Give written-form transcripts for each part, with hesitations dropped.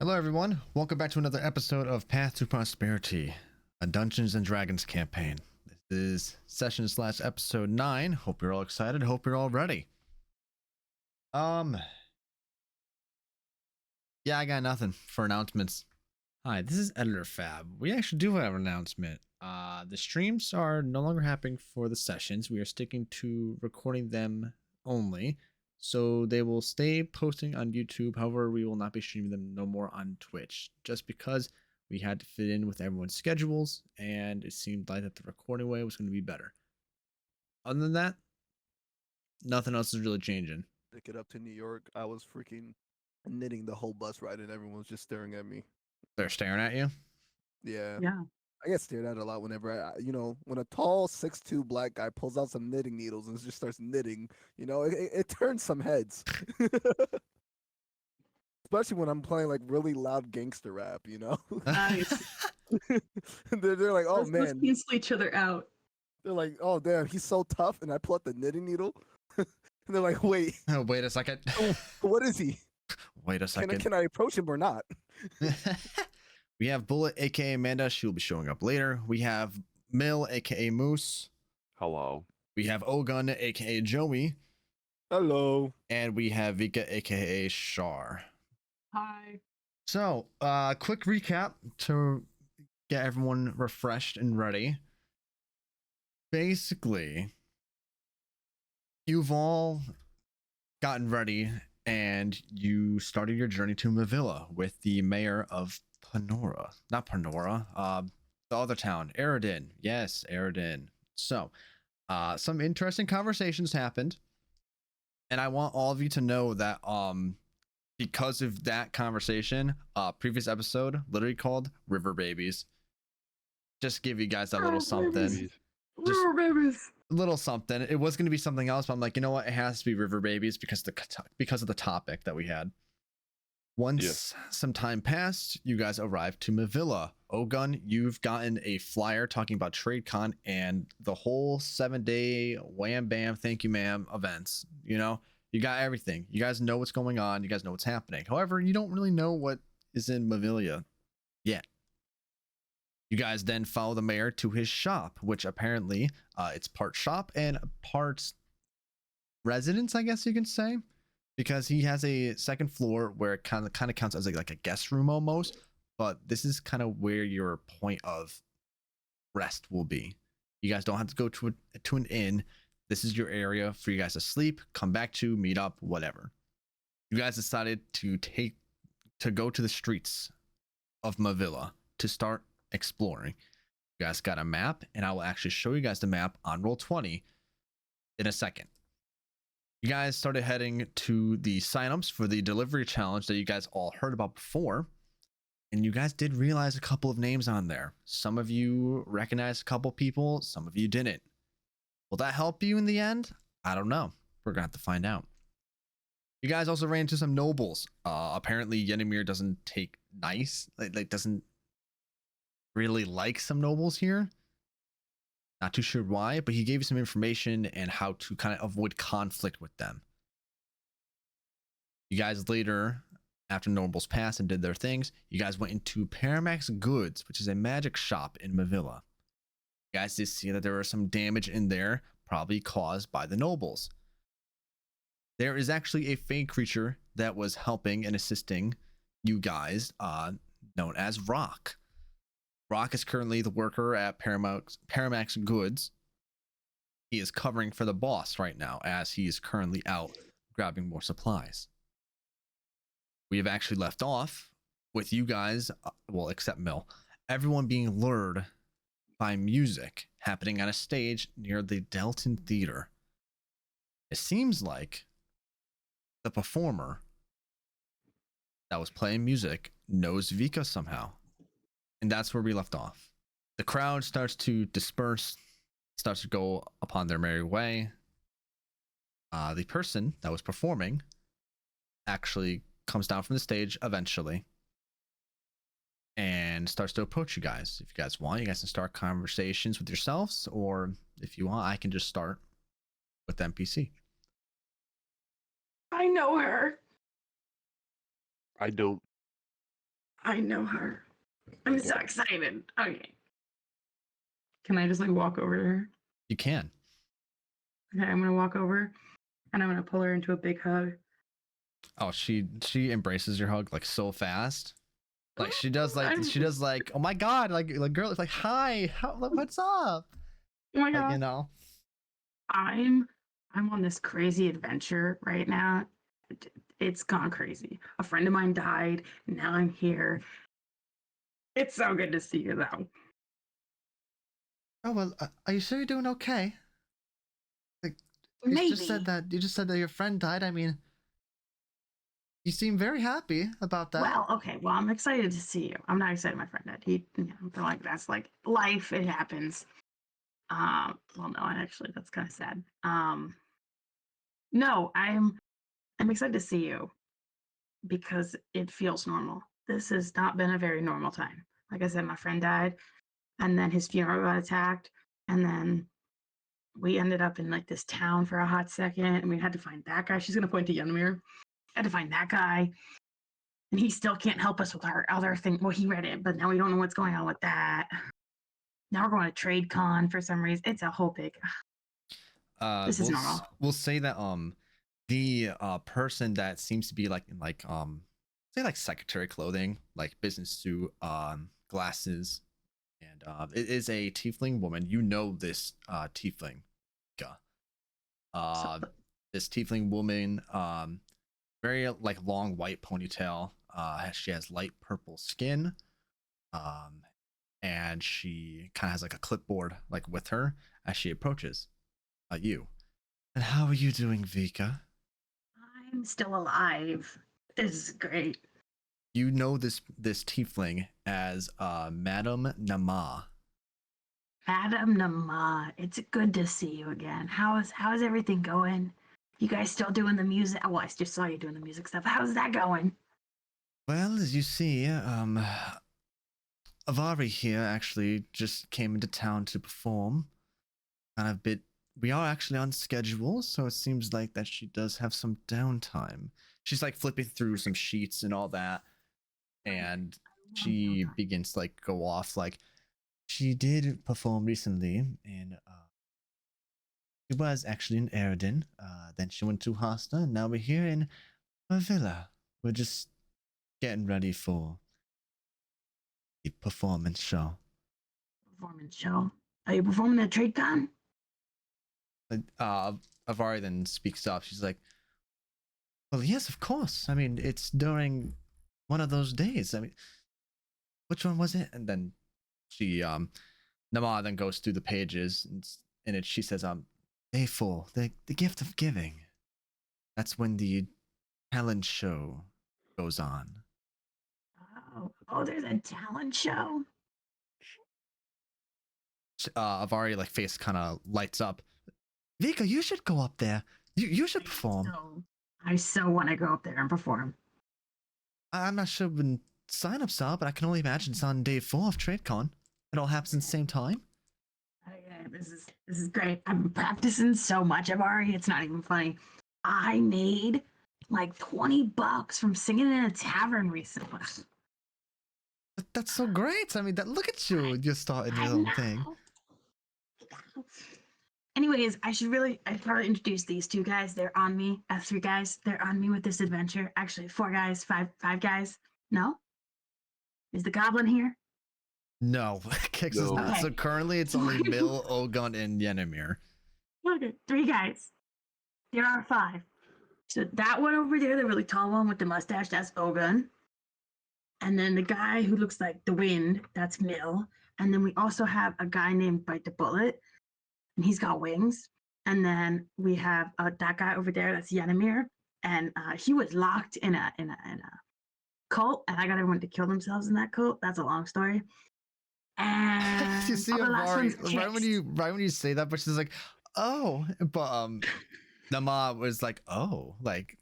Hello everyone, welcome back to another episode of Path to Prosperity, a Dungeons and Dragons campaign. This is session slash episode 9. Hope you're all excited, hope you're all ready. Yeah, I got nothing for announcements. Hi, this is Editor Fab. We actually do have an announcement. The streams are no longer happening for the sessions. We are sticking to recording them only. So they will stay posting on YouTube. However, we will not be streaming them no more on Twitch, just because we had to fit in with everyone's schedules, and it seemed like that the recording way was going to be better. Other than that, nothing else is really changing. To get up to New York, I was freaking knitting the whole bus ride, and everyone was just staring at me. They're staring at you? Yeah. Yeah. I get stared at a lot whenever when a tall 6'2" black guy pulls out some knitting needles and just starts knitting, it turns some heads. Especially when I'm playing like really loud gangster rap, Nice. they're like, oh Let's man. cancel each other out. They're like, oh damn, he's so tough, and I pull out the knitting needle. And they're like, wait. Oh, wait a second. What is he? Wait a second. Can I approach him or not? We have Bullet, aka Amanda. She will be showing up later. We have Mill, aka Moose. Hello. We have Ogun, aka Joey. Hello. And we have Vika, aka Shar. Hi. So, quick recap to get everyone refreshed and ready. Basically, you've all gotten ready and you started your journey to Mavilla with the mayor of Panora. Not Panora, the other town, Aridin. Yes, Aridin. So, some interesting conversations happened. And I want all of you to know that because of that conversation, previous episode literally called River Babies. Just give you guys that little something. River babies. Little something. It was going to be something else, but I'm like, you know what? It has to be River Babies because of the topic that we had. Once some time passed, you guys arrived to Mavilla. Ogun, you've gotten a flyer talking about TradeCon and the whole 7-day wham bam thank you ma'am events. You got everything. You guys know what's going on. You guys know what's happening. However, you don't really know what is in Mavilla yet. You guys then follow the mayor to his shop, which apparently it's part shop and part residence, I guess you can say, because he has a second floor where it kind of counts as like a guest room almost. But this is kind of where your point of rest will be. You guys don't have to go to an inn. This is your area for you guys to sleep, come back to, meet up, whatever. You guys decided to go to the streets of Mavilla to start exploring. You guys got a map, and I will actually show you guys the map on Roll20 in a second. You guys started heading to the signups for the delivery challenge that you guys all heard about before. And you guys did realize a couple of names on there. Some of you recognized a couple people, some of you didn't. Will that help you in the end? I don't know. We're gonna have to find out. You guys also ran into some nobles. Apparently Yenimir doesn't take doesn't really like some nobles here. Not too sure why, but he gave you some information and how to kind of avoid conflict with them. You guys later, after nobles passed and did their things, you guys went into Paramax Goods, which is a magic shop in Mavilla. You guys did see that there was some damage in there, probably caused by the nobles. There is actually a fake creature that was helping and assisting you guys, known as Rock. Rock is currently the worker at Paramax Goods. He is covering for the boss right now, as he is currently out grabbing more supplies. We have actually left off with you guys, well, except Mill, everyone being lured by music happening on a stage near the Delton Theater. It seems like the performer that was playing music knows Vika somehow. And that's where we left off. The crowd starts to disperse, starts to go upon their merry way. The person that was performing actually comes down from the stage eventually and starts to approach you guys. If you guys want, you guys can start conversations with yourselves, or if you want, I can just start with the NPC. I know her. I don't. I know her. I'm so excited. Okay. Can I just like walk over to her? You can. Okay, I'm gonna walk over and I'm gonna pull her into a big hug. Oh, she embraces your hug like so fast. Like she does like oh my god, like girl, it's like hi, what's up? Oh my Like, god. you know. I'm on this crazy adventure right now. It's gone crazy. A friend of mine died. Now I'm here. It's so good to see you though. Oh well, are you sure you're doing okay? Like you just said Maybe. that your friend died. I mean, you seem very happy about that. Well, okay. Well, I'm excited to see you. I'm not excited my friend died. I feel like that's like life. It happens. Well, no, actually, that's kind of sad. No, I'm excited to see you because it feels normal. This has not been a very normal time. Like I said, my friend died, and then his funeral got attacked, and then we ended up in like this town for a hot second, and we had to find that guy. She's gonna point to Yenamir. Had to find that guy, and he still can't help us with our other thing. Well, he read it, but now we don't know what's going on with that. Now we're going to TradeCon for some reason. It's a whole big. This is normal. We'll say that the person that seems to be like in like say like secretary clothing, like business suit, glasses, and it is a tiefling woman. You know this tiefling. This tiefling woman, very like long white ponytail. She has light purple skin. And she kind of has like a clipboard like with her as she approaches you. And how are you doing, Vika? I'm still alive. This is great. You know this tiefling as Madame Nama. Madam Nama, it's good to see you again. How's everything going? You guys still doing the music? Well, I just saw you doing the music stuff. How's that going? Well, as you see, Avari here actually just came into town to perform. Kind of bit. We are actually on schedule, so it seems like that she does have some downtime. She's like flipping through some sheets and all that, and she begins to like go off like she did perform recently in she was actually in Eridan, then she went to Hasta, and now we're here in Mavilla. We're just getting ready for the performance show. Performance show. Are you performing at TradeCon? Avari then speaks up. She's like, well, yes, of course. I mean, it's during one of those days. I mean, which one was it? And then she, Nama then goes through the pages, and she says, day 4, the gift of giving. That's when the talent show goes on. Oh, there's a talent show. Avari like face kind of lights up. Vika, you should go up there. You should perform. I so want to go up there and perform. I'm not sure when sign-ups are, but I can only imagine it's on day 4 of TradeCon. It all happens at the same time. Okay, this is great. I'm practicing so much, Avari. It's not even funny. I made like $20 from singing in a tavern recently. That's so great. I mean, look at you. You're starting your own thing. Anyways, I probably introduce these 2 guys. They're on me. 3 guys. They're on me with this adventure. Actually, 4 guys, 5 guys. No? Is the goblin here? No, Kix is not. Okay. So currently it's only Mill, Ogun, and Yenamir. Okay, 3 guys. There are 5. So that one over there, the really tall one with the mustache, that's Ogun. And then the guy who looks like the wind, that's Mill. And then we also have a guy named Bite the Bullet, and he's got wings. And then we have that guy over there, that's Yenamir, and he was locked in a cult, and I got everyone to kill themselves in that cult. That's a long story. And you see, Avari, right when you say that, but she's like, oh, but Nama was like, oh, like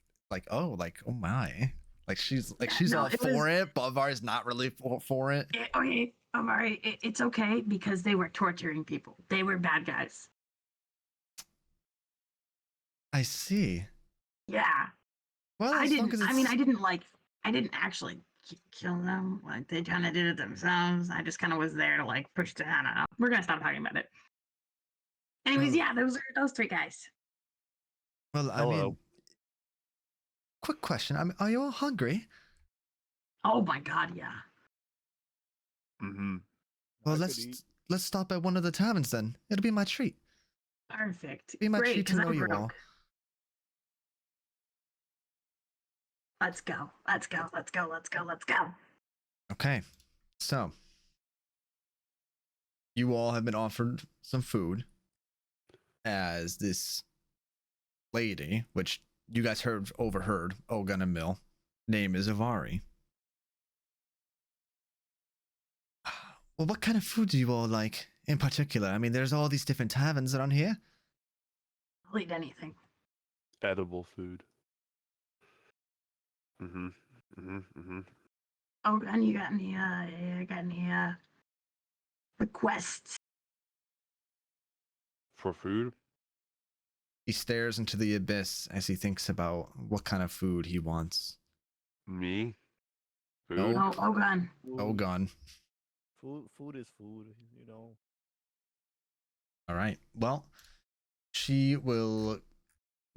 oh my. Like she's all for it, but Avari's not really for it. Okay, Avari, it's okay because they were torturing people. They were bad guys. I see. Yeah. Well, I didn't actually kill them. Like they kind of did it themselves. I just kind of was there to like push the. I don't know. We're gonna stop talking about it. Anyways, yeah, those are those three guys. Well, I Hello. mean, quick question. I mean, are you all hungry? Oh my god, yeah. Mm-hmm. Well, I could eat. let's stop at one of the taverns then. It'll be my treat. Perfect. Be my Great, treat to because know I'm you broke. all. Let's go. Let's go. Let's go. Let's go. Let's go. Okay, so you all have been offered some food as this lady, which you guys overheard, Ogun and Mill, name is Avari. Well, what kind of food do you all like in particular? I mean, there's all these different taverns around here. I'll eat anything. Edible food. Mm-hmm. Mm-hmm. Mm-hmm. Oh, and you got any requests? For food? He stares into the abyss as he thinks about what kind of food he wants. Me? Food? No. Oh, Ogun. Ogun. Food is food, you know. All right. Well, she will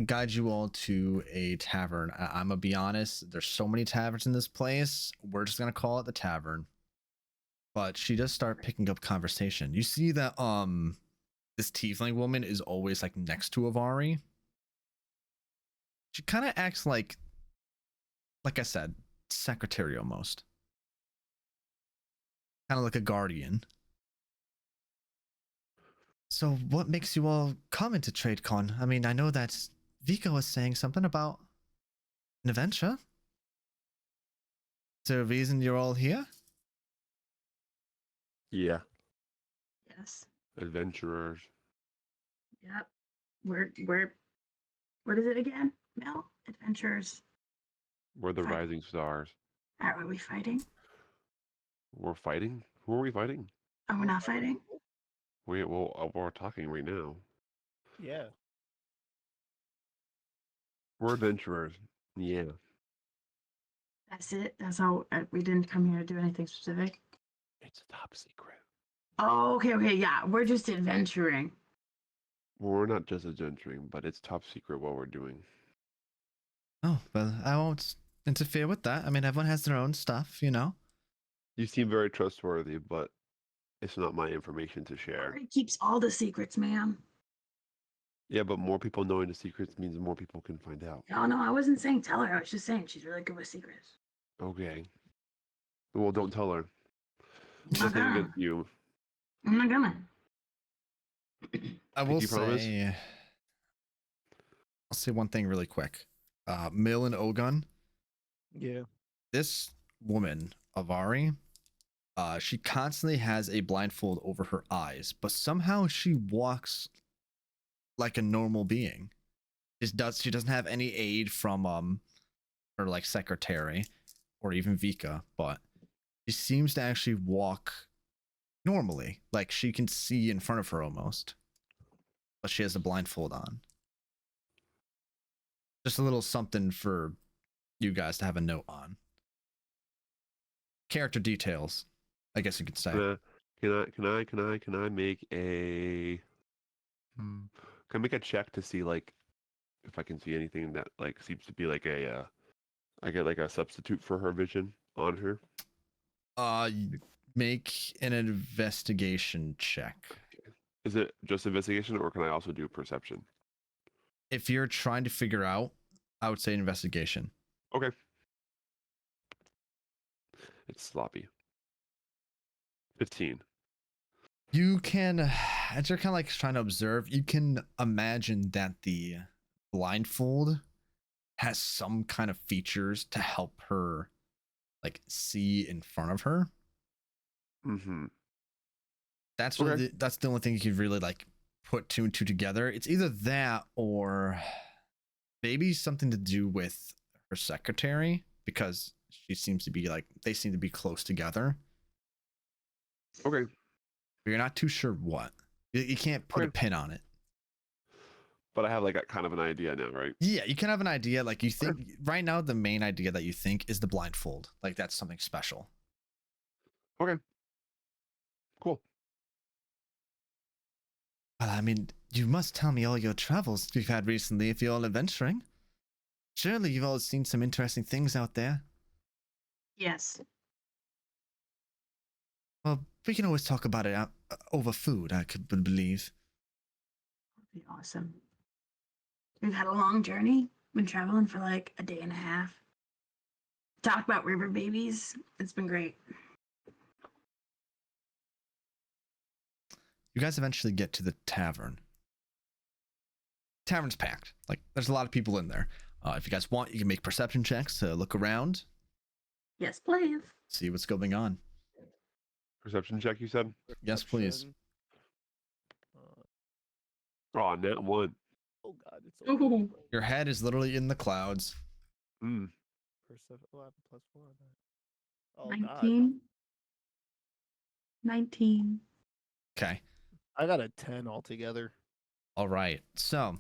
guide you all to a tavern. I'm gonna be honest. There's so many taverns in this place. We're just gonna call it the tavern. But she does start picking up conversation. You see that this tiefling woman is always like next to Avari. She kind of acts like I said, secretary almost. Kind of like a guardian. So what makes you all come into TradeCon? I mean, I know that Vika was saying something about an adventure. Is there a reason you're all here? Yeah. Yes. Adventurers. Yep. We're what is it again? Mel? Adventures. We're the Fight. rising stars. Are we fighting? We're fighting? Who are we fighting? Are we not fighting? We're talking right now. Yeah. We're adventurers. Yeah. That's it. That's all. We didn't come here to do anything specific. It's top secret. Oh, okay. Yeah, we're just adventuring. Well, we're not just adventuring, but it's top secret what we're doing. Oh, well, I won't interfere with that. I mean, everyone has their own stuff, you know? You seem very trustworthy, but it's not my information to share. He keeps all the secrets, man. Yeah, but more people knowing the secrets means more people can find out. No, I wasn't saying tell her. I was just saying she's really good with secrets. Okay. Well, don't tell her. I'm not Nothing gonna. against you. I'm not gonna. I will you promise? say, I'll say one thing really quick. Mill and Ogun, Yeah. this woman, Avari, she constantly has a blindfold over her eyes, but somehow she walks like a normal being. She doesn't have any aid from her like secretary or even Vika, but she seems to actually walk normally. Like she can see in front of her almost. But she has a blindfold on. Just a little something for you guys to have a note on. Character details, I guess you could say. Can I make a can I make a check to see like if I can see anything that like seems to be like a I get like a substitute for her vision on her? Make an investigation check. Okay. Is it just investigation or can I also do perception? If you're trying to figure out, I would say investigation. Okay. It's sloppy. 15. You can, as you're kind of like trying to observe, you can imagine that the blindfold has some kind of features to help her like see in front of her. Mm-hmm. That's Okay. really, that's the only thing you could really like put two and two together. It's either that or maybe something to do with her secretary, because she seems to be like, they seem to be close together. Okay. But you're not too sure what. You can't put a Okay. pin on it. But I have like a kind of an idea now, right? Yeah, you can have an idea. Like you think right now, the main idea that you think is the blindfold. Like that's something special. Okay. Cool. Well, I mean, you must tell me all your travels you've had recently if you're all adventuring. Surely you've all seen some interesting things out there. Yes. Well, we can always talk about it over food, I could believe. That'd be awesome. We've had a long journey. Been traveling for like a day and a half. Talk about river babies. It's been great. You guys eventually get to the tavern. Tavern's packed. Like, there's a lot of people in there. If you guys want, you can make perception checks to look around, Yes, please. see what's going on. Perception check, you said? Yes, please. Perception. Oh, net one. Oh god, it's Ooh. Your head is literally in the clouds. Mm. Perception. Oh, I have a +4 on that. Oh 19. god. 19. Okay. I got a 10 altogether. All right. So,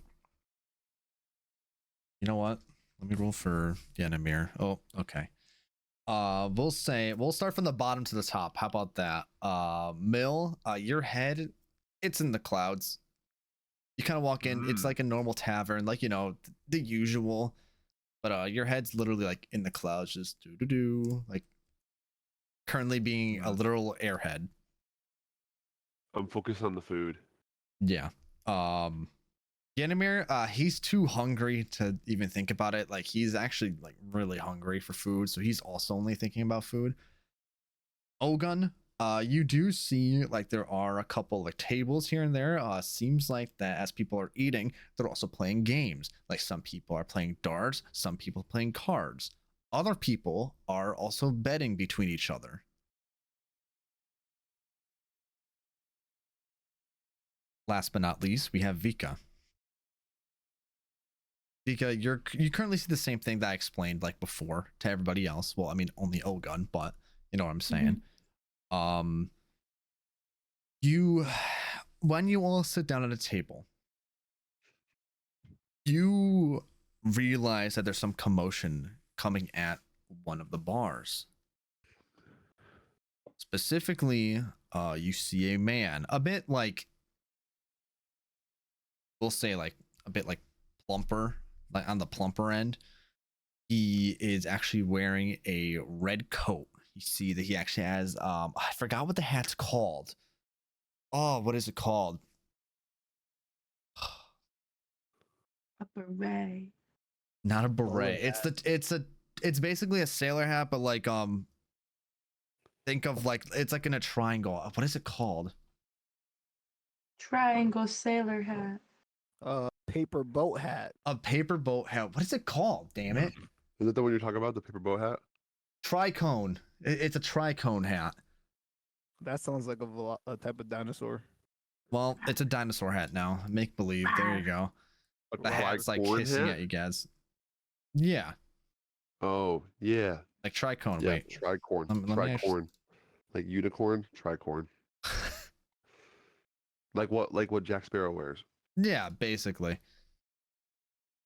you know what? Let me roll for Yanamir. Oh, okay. We'll start from the bottom to the top. How about that? Mill, your head, it's in the clouds. You kind of walk in, it's like a normal tavern, like, you know, the usual. But your head's literally like in the clouds, just do like currently being a literal airhead. I'm focused on the food. Yeah. Yanamir, he's too hungry to even think about it. Like he's actually like really hungry for food, so he's also only thinking about food. Ogun, you do see like there are a couple like tables here and there. Seems like that as people are eating, they're also playing games. Like some people are playing darts, some people playing cards. Other people are also betting between each other. Last but not least, we have Vika. Vika, you currently see the same thing that I explained like before to everybody else. Well, I mean only Ogun, but you know what I'm saying. You when you all sit down at a table, you realize that there's some commotion coming at one of the bars. Specifically, you see a man, a bit like, we'll say like a bit like plumper, like on the plumper end. He is actually wearing a red coat. You see that he actually has I forgot what the hat's called. Oh, what is it called? A beret. Not a beret. It's basically a sailor hat, but like think of like it's like in a triangle. What is it called? Triangle sailor hat. Paper boat hat. A paper boat hat. What is it called? Damn it. Is that the one you're talking about? The paper boat hat? Tricone. It's a tricone hat. That sounds like a type of dinosaur. Well, it's a dinosaur hat now. Make believe. There you go. Like The hat's like tricorn hissing hat? at you guys. Yeah, Oh, yeah. like tricone. Yeah, Wait. tricorn. Let me Tricorn. Like unicorn, tricorn. Like what Jack Sparrow wears. Yeah, basically.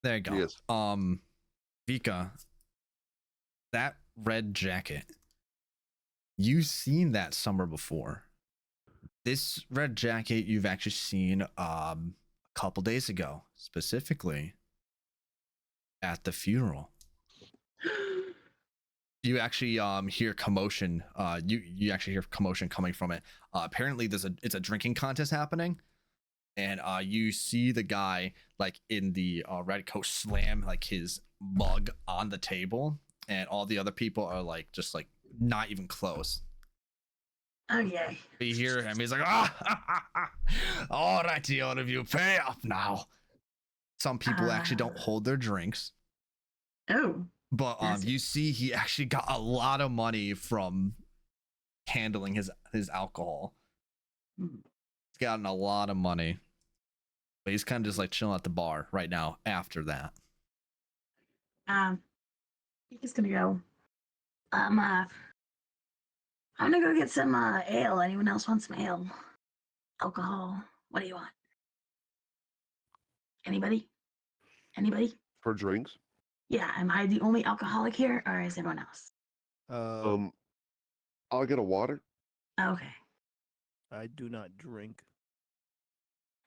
There you go. Yes. Vika, that red jacket. You've seen that summer before. This red jacket you've actually seen a couple days ago, specifically at the funeral. You actually hear commotion. You actually hear commotion coming from it. Apparently it's a drinking contest happening, and you see the guy like in the red coat slam like his mug on the table, and all the other people are like just like not even close. Okay. You hear him, he's like, all righty, all of you, pay up now. Some people actually don't hold their drinks. Oh. But you see he actually got a lot of money from handling his alcohol. Hmm. He's gotten a lot of money. But he's kind of just like chilling at the bar right now after that. He's gonna go. I'm gonna go get some ale. Anyone else want some ale? Alcohol. What do you want? Anybody? Anybody? For drinks. Yeah, am I the only alcoholic here, or is everyone else? I'll get a water. Okay. I do not drink.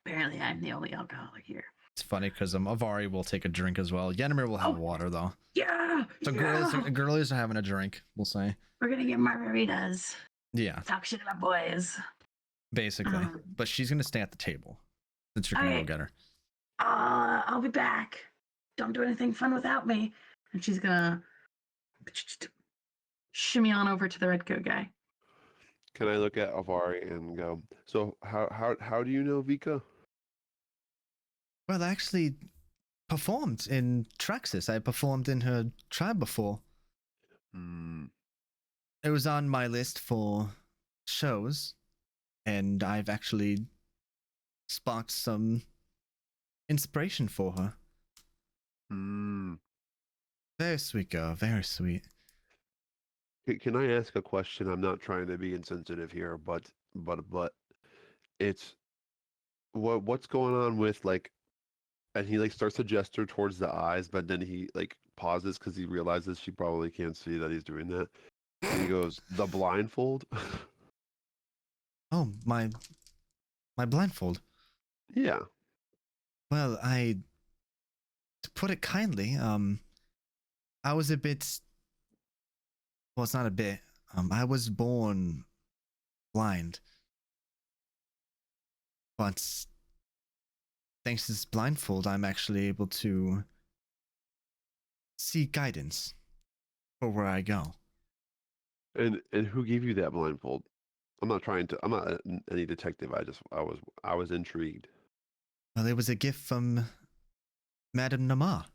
Apparently, I'm the only alcoholic here. It's funny because Avari will take a drink as well. Yennemer will have Oh. water though. Yeah. So girlies are having a drink, we'll say. We're gonna get margaritas. Yeah, Talk shit about boys. basically. But she's gonna stay at the table since you're gonna go Okay. get her. I'll be back. Don't do anything fun without me. And she's gonna shimmy on over to the red coat guy. Can I look at Avari and go? So how do you know Vika? Well, I actually performed in Traxxas. I performed in her tribe before. It was on my list for shows, and I've actually sparked some inspiration for her. Very sweet girl, very sweet. Can I ask a question? I'm not trying to be insensitive here, but it's what's going on with like, and he like starts to gesture towards the eyes, but then he like pauses because he realizes she probably can't see that he's doing that. And he goes, "The blindfold." Oh, my blindfold. Yeah. Well, to put it kindly, I was a bit. Well, it's not a bit. I was born blind, but thanks to this blindfold, I'm actually able to see guidance for where I go. And who gave you that blindfold? I'm not any detective. I was intrigued. Well, it was a gift from Madame Nama,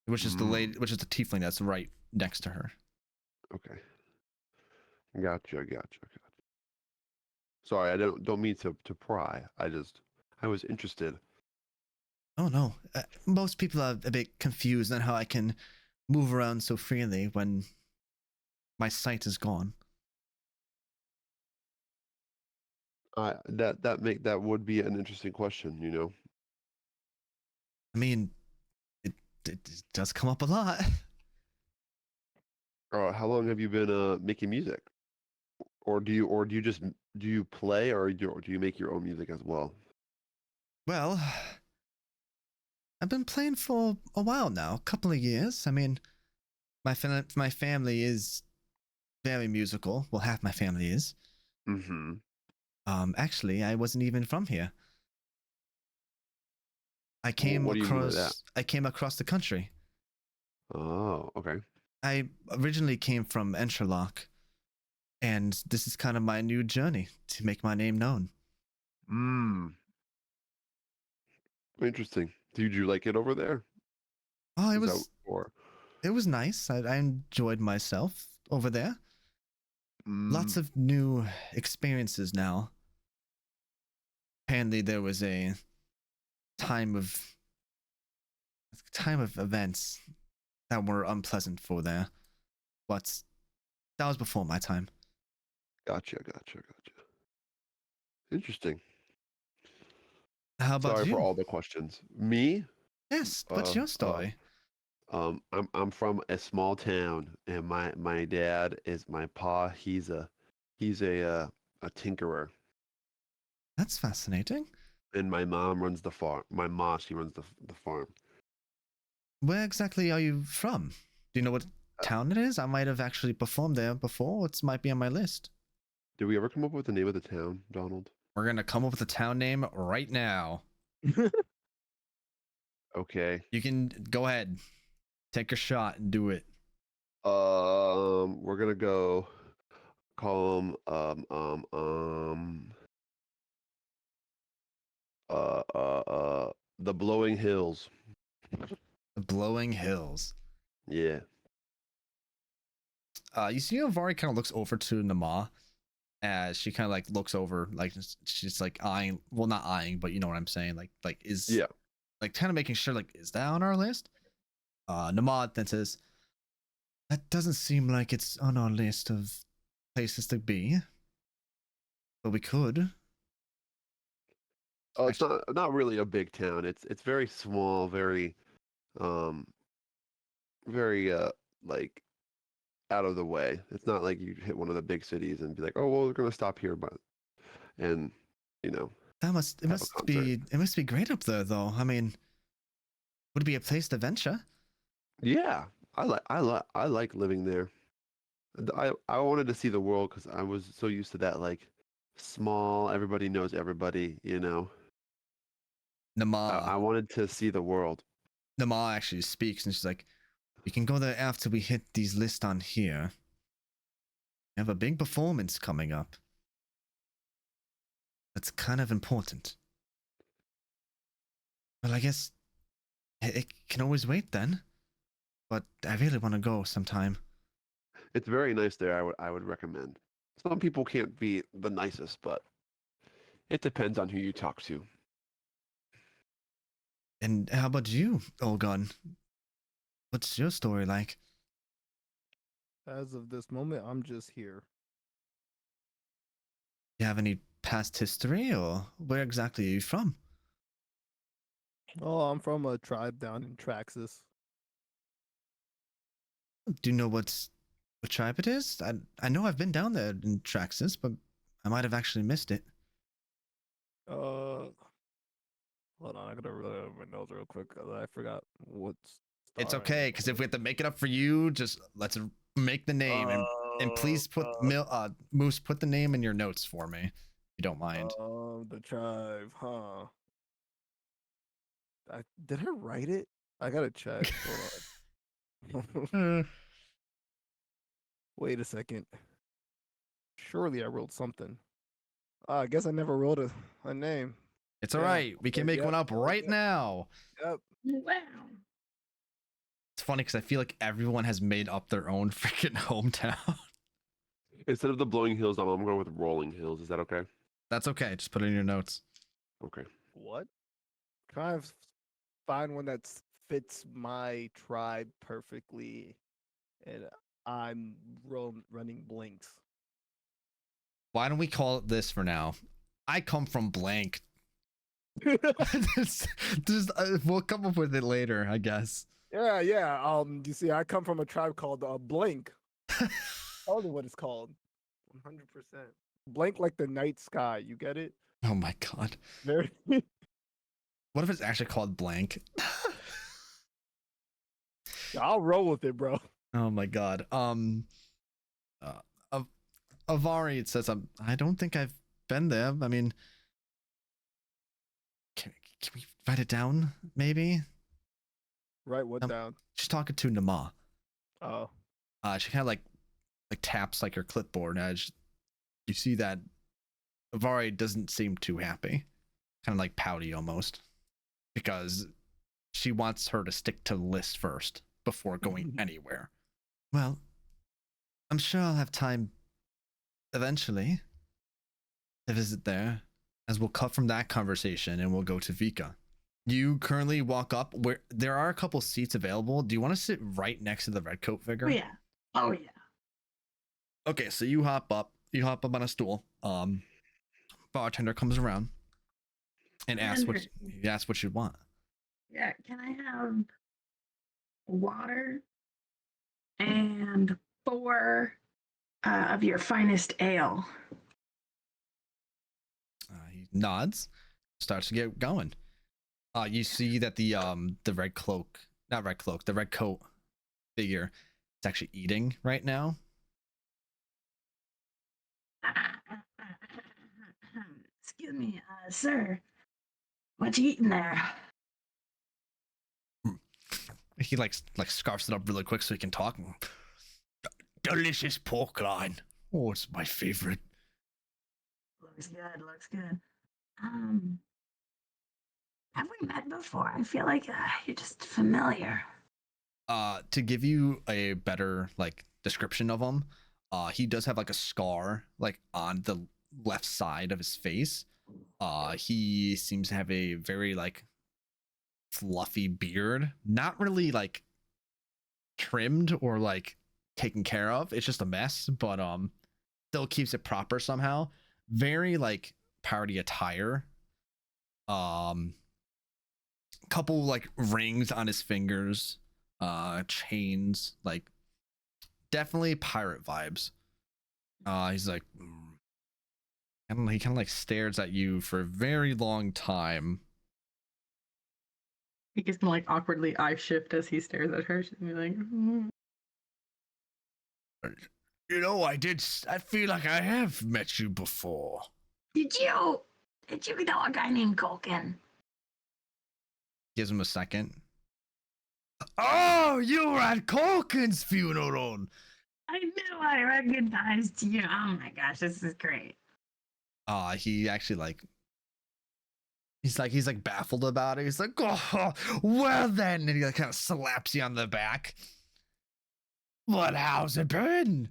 which is the tiefling that's right next to her. Okay. Gotcha. Sorry, I don't mean to pry. I was interested. Oh no, most people are a bit confused on how I can move around so freely when my sight is gone. That would be an interesting question, you know. I mean, it does come up a lot. How long have you been making music? Or do you just do you play or do you make your own music as well? Well, I've been playing for a while now, a couple of years. I mean, my family is very musical. Well, half my family is. Mm-hmm. Actually, I wasn't even from here. I came What do you mean by that? across the country. Oh, okay. I originally came from Entrelock, and this is kind of my new journey to make my name known. Interesting. Did you like it over there? Oh, it was nice. I enjoyed myself over there. Lots of new experiences now. Apparently, there was a time of events that were unpleasant for there, but that was before my time. Gotcha. Interesting. How about Sorry you? for all the questions. Me? Yes, what's your story? I'm from a small town, and my dad is my pa. He's a tinkerer, That's fascinating. and my mom runs the farm. She runs the farm. Where exactly are you from? Do you know what town it is? I might have actually performed there before. It might be on my list. Did we ever come up with the name of the town, Donald? We're gonna come up with a town name right now. Okay. You can go ahead, take a shot, and do it. We're gonna go call them the Blowing Hills. The Blowing Hills. Yeah. You see how Vari kind of looks over to Nama as she kind of like looks over, like she's like eyeing, well, not eyeing, but you know what I'm saying, like is like kind of making sure, like, is that on our list? Nama then says, that doesn't seem like it's on our list of places to be, but we could. Oh, it's not really a big town. It's very small, very um very like out of the way. It's not like you hit one of the big cities and be like, oh well, we're gonna stop here, but and you know That must it have a must concert. be great up there though. I mean, would it be a place to venture? Yeah, I like living there. I wanted to see the world because I was so used to that like small, everybody knows everybody. Nama I wanted to see the world. Nama actually speaks and she's like, we can go there after we hit these lists on here. We have a big performance coming up. That's kind of important. Well, I guess it can always wait then. But I really want to go sometime. It's very nice there. I would recommend. Some people can't be the nicest, but it depends on who you talk to. And how about you, Olgon? What's your story like? As of this moment, I'm just here. You have any past history, or where exactly are you from? Oh, I'm from a tribe down in Traxxas. Do you know what tribe it is? I know I've been down there in Traxxas, but I might have actually missed it. Hold on, I gotta really my notes real quick 'cause I forgot what It's star I okay, am because if on. we have to make it up for you, just let's make the name and please put Moose, put the name in your notes for me, if you don't mind. The tribe, huh? Did I write it? I gotta check. Hold on. Uh, Wait a second. Surely I wrote something. I guess I never wrote a name. it's all Yeah. right. We can Okay, make yep, one up right yep, now. Yep. Wow. It's funny because I feel like everyone has made up their own freaking hometown. Instead of the Blowing Hills, I'm going with Rolling Hills. Is that okay? That's okay. Just put it in your notes. Okay. What? Trying to find one that fits my tribe perfectly, and I'm running blinks. Why don't we call it this for now? I come from blank. We'll come up with it later, I guess. Yeah. You see, I come from a tribe called Blink. Tell me what it's called. 100%. Blank like the night sky. You get it? Oh my god. Very. What if it's actually called blank? I'll roll with it, bro. Oh my god. Avari, it says I don't think I've been there. I mean, can we write it down? Maybe. Write what down? She's talking to Nama. Oh. She kind of like taps like her clipboard, and you see that Avari doesn't seem too happy, kind of like pouty almost, because she wants her to stick to the list first before going anywhere. Well, I'm sure I'll have time eventually to visit there, as we'll cut from that conversation and we'll go to Vika. You currently walk up where there are a couple seats available. Do you want to sit right next to the red coat figure? Oh yeah. Oh yeah. Okay, so you hop up on a stool. Bartender comes around and asks what you want. Yeah. Can I have water and 4 of your finest ale? He nods, starts to get going. You see that the red cloak, not red cloak, the red coat figure is actually eating right now. Excuse me, sir. What you eating there? He like scarfs it up really quick so he can talk. Delicious pork loin. Oh, it's my favorite. Looks good. Looks good. Have we met before? I feel like you're just familiar. To give you a better like description of him, he does have like a scar like on the left side of his face. He seems to have a very like fluffy beard, not really like trimmed or like taken care of. It's just a mess, but still keeps it proper somehow. Very like party attire. couple like rings on his fingers, chains, like definitely pirate vibes. He's like, and he kind of like stares at you for a very long time. He gets gonna like awkwardly eye shift as he stares at her. She's gonna be like, You know, I feel like I have met you before. Did you know a guy named Culkin? Gives him a second. Oh, you were at Culkin's funeral. I knew I recognized you. Oh my gosh, this is great. He actually like he's like baffled about it. He's like, oh, well then, and he like kind of slaps you on the back. What? How's it been?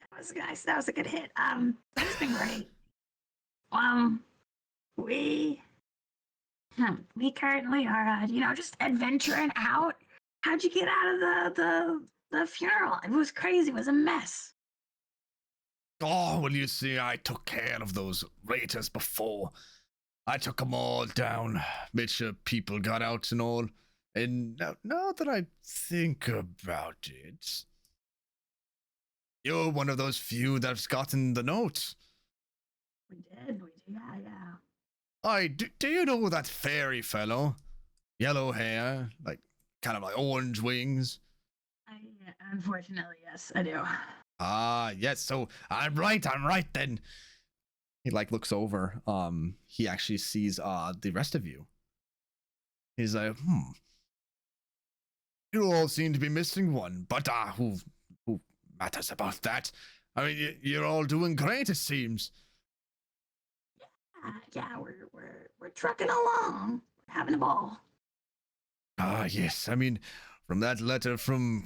That was nice. That was a good hit. It's been great. We currently are, just adventuring out. How'd you get out of the funeral? It was crazy. It was a mess. Oh, well, you see, I took care of those raiders before. I took them all down, made sure people got out and all. And now that I think about it, you're one of those few that's gotten the note. We did, yeah. Do you know that fairy fellow? Yellow hair, like kind of like orange wings. Unfortunately, yes, I do. Yes, so I'm right then. He like looks over. He actually sees the rest of you. He's like, you all seem to be missing one, but who matters about that? I mean, you're all doing great, it seems. Yeah, we're trucking along, having a ball. Yes. I mean, from that letter from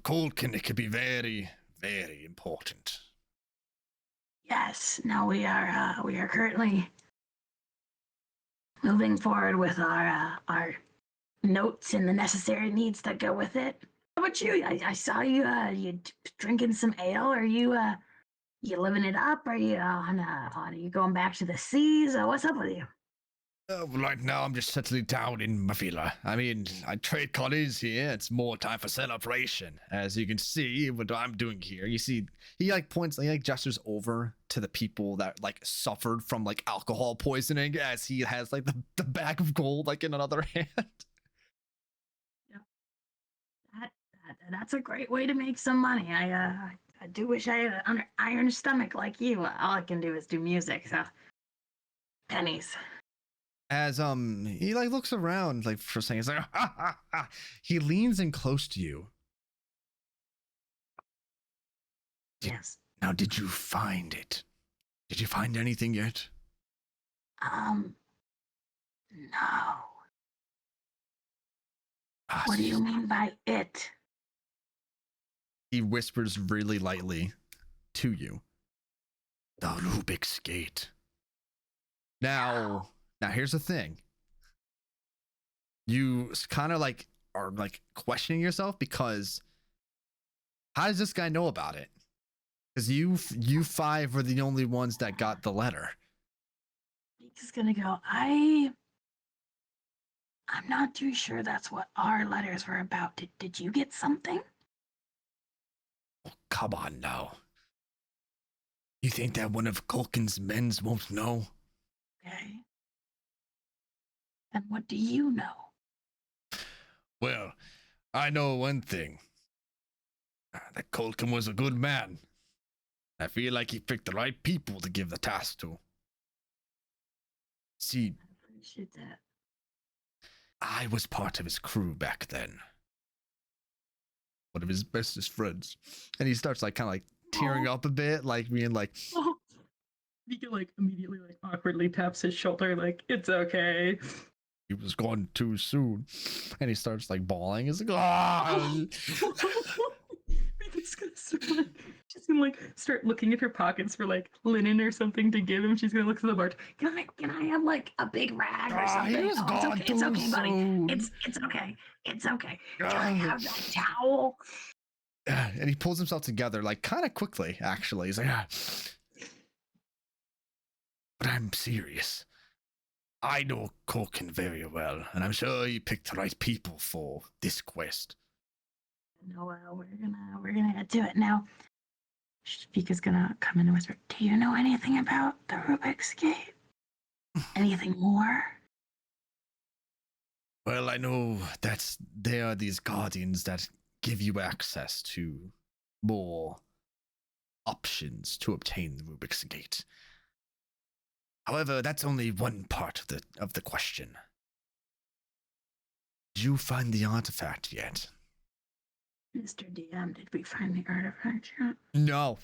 Colkin, it could be very, very important. Yes. No, we are currently moving forward with our notes and the necessary needs that go with it. How about you? I saw you you drinking some ale. Are you living it up? Are you are you going back to the seas? What's up with you? Right now, I'm just settling down in Mavilla. I mean, TradeCon is here. It's more time for celebration. As you can see, what I'm doing here. You see, he like points, he like gestures over to the people that like suffered from like alcohol poisoning, as he has like the bag of gold like in another hand. Yeah, that's a great way to make some money. I do wish I had an iron stomach like you. All I can do is do music, so pennies. As he like looks around like for a second, he's like, ha, ha, ha. He leans in close to you. Yes. Now, did you find it? Did you find anything yet? No. What do you mean by it? He whispers really lightly to you. The Rubik's Gate. Now here's the thing. You kind of like are like questioning yourself because how does this guy know about it? Because you five were the only ones that got the letter. He's gonna go, I'm not too sure that's what our letters were about. Did you get something? Oh, come on now. You think that one of Culkin's men's won't know? Okay. And what do you know? Well, I know one thing. That Culkin was a good man. I feel like he picked the right people to give the task to. See, I appreciate that. I was part of his crew back then. One of his bestest friends. And he starts like kind of like tearing up a bit, like being like, Oh. Vika like immediately like awkwardly taps his shoulder, like, it's okay. he was gone too soon. And he starts like bawling. He's like, ah! She's gonna like start looking at her pockets for like linen or something to give him. She's gonna look to the bar. Can I have like a big rag or something? He was gone it's okay, too buddy. soon. It's okay. It's okay. Can I have that towel? And he pulls himself together like kind of quickly, actually. He's like, But I'm serious. I know Culkin very well, and I'm sure you picked the right people for this quest. No, we're gonna get to it now. Vika's gonna come in and whisper, "Do you know anything about the Rubik's Gate? Anything more?" Well, I know that there are these guardians that give you access to more options to obtain the Rubik's Gate. However, that's only one part of the question. Did you find the artifact yet? Mr. DM, did we find the artifact yet? No.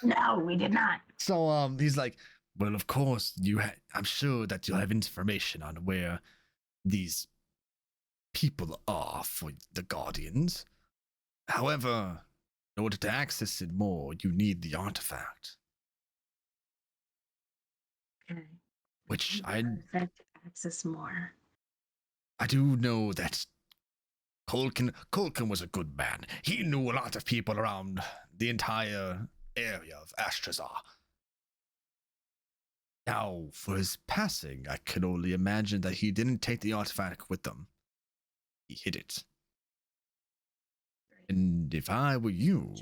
No, we did not. So he's like, well, of course I'm sure that you'll have information on where these people are for the Guardians. However, in order to access it more, you need the artifact. Okay. Which Artifact access more. I do know that Culkin was a good man. He knew a lot of people around the entire area of Astrizar. Now, for his passing, I can only imagine that he didn't take the artifact with him. He hid it. And if I were you,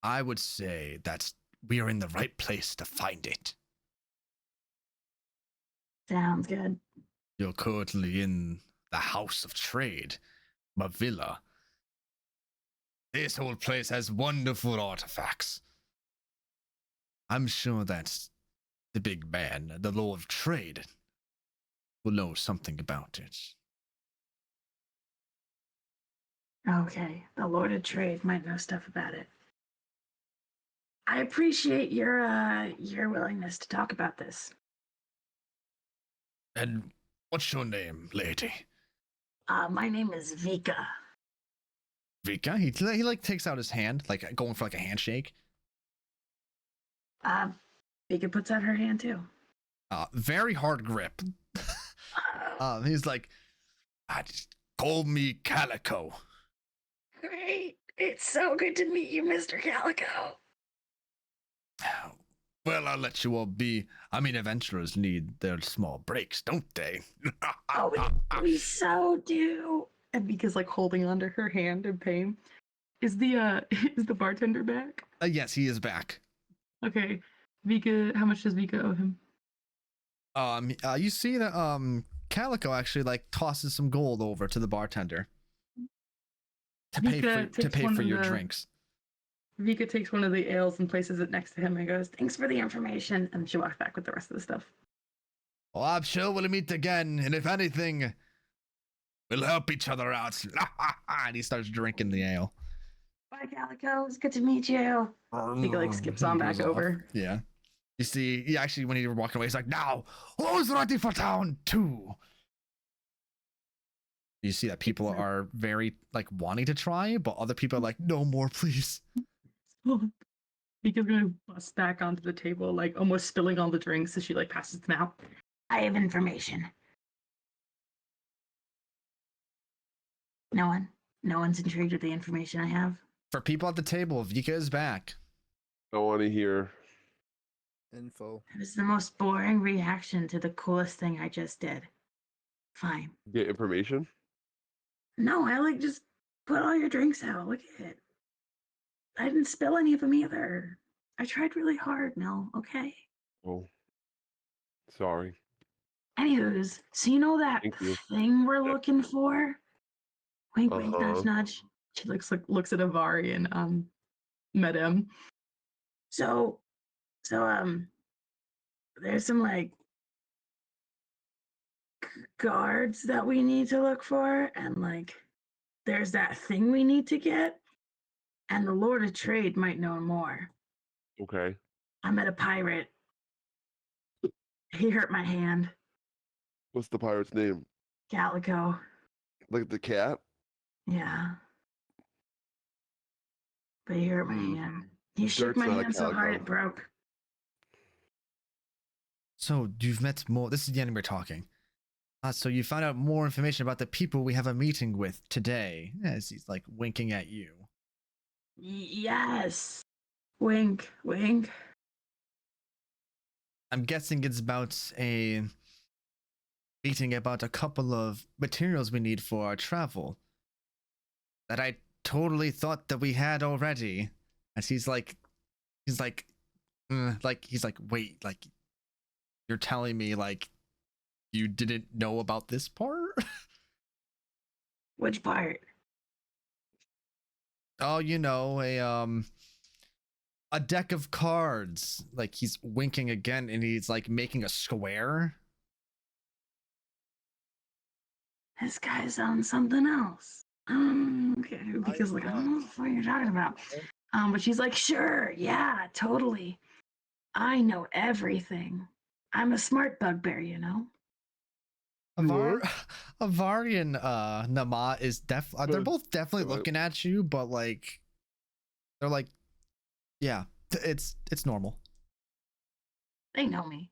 I would say that we are in the right place to find it. Sounds good. You're currently in the House of Trade, Mavilla. This whole place has wonderful artifacts. I'm sure that the big man, the Lord of Trade, will know something about it. Okay, the Lord of Trade might know stuff about it. I appreciate your willingness to talk about this. And what's your name, lady? My name is Vika. Vika? He like takes out his hand, like going for like a handshake. Vika puts out her hand too. Very hard grip. He's like, call me Calico. Great. It's so good to meet you, Mr. Calico. Well, I'll let you all be. I mean, adventurers need their small breaks, don't they? Oh, we so do. And Vika's like holding onto her hand in pain. Is the bartender back? Yes, he is back. Okay. Vika, how much does Vika owe him? You see that Calico actually like tosses some gold over to the bartender to pay for your drinks. Vika takes one of the ales and places it next to him and goes, "Thanks for the information," and she walks back with the rest of the stuff. Well, I'm sure we'll meet again, and if anything, we'll help each other out. And he starts drinking the ale. Bye, Calico. It's good to meet you. Vika like skips on back over. Yeah. You see, he actually, when he was walking away, he's like, "Now, who's ready for town 2?" You see that people are very, like, wanting to try, but other people are like, "No more, please." Vika's gonna bust back onto the table, like, almost spilling all the drinks as she, like, passes them out. I have information. No one's intrigued with the information I have. For people at the table, Vika is back. I want to hear info. It was the most boring reaction to the coolest thing I just did. Fine. get information. No, I like just put all your drinks out. Look at it. I didn't spill any of them either. I tried really hard, Mel, okay? Oh, sorry. Anywho's, so you know that Thank you. thing we're looking for? Wink, wink, nudge, Uh-huh. nudge. She looks at Avari and Medem. So there's some like guards that we need to look for, and like there's that thing we need to get, and the Lord of Trade might know more. Okay. I met a pirate. He hurt my hand. What's the pirate's name? Calico. Like the cat? Yeah. But he hurt my hand. He shook Dirt's my not a hand so hard calico. it broke. So you've met more. This is the end we're talking. So you found out more information about the people we have a meeting with today. As he's like winking at you. Yes. Wink, wink. I'm guessing it's about a meeting about a couple of materials we need for our travel that I totally thought that we had already. As he's like, wait, like, you're telling me like you didn't know about this part? Which part? Oh, you know, a deck of cards. Like he's winking again, and he's like making a square. This guy's on something else. Okay, because like I don't know what you're talking about. But she's like, sure, yeah, totally. I know everything. I'm a smart bugbear, you know. Avari and Nama is they're both definitely looking at you, but like they're like, yeah, it's normal. They know me.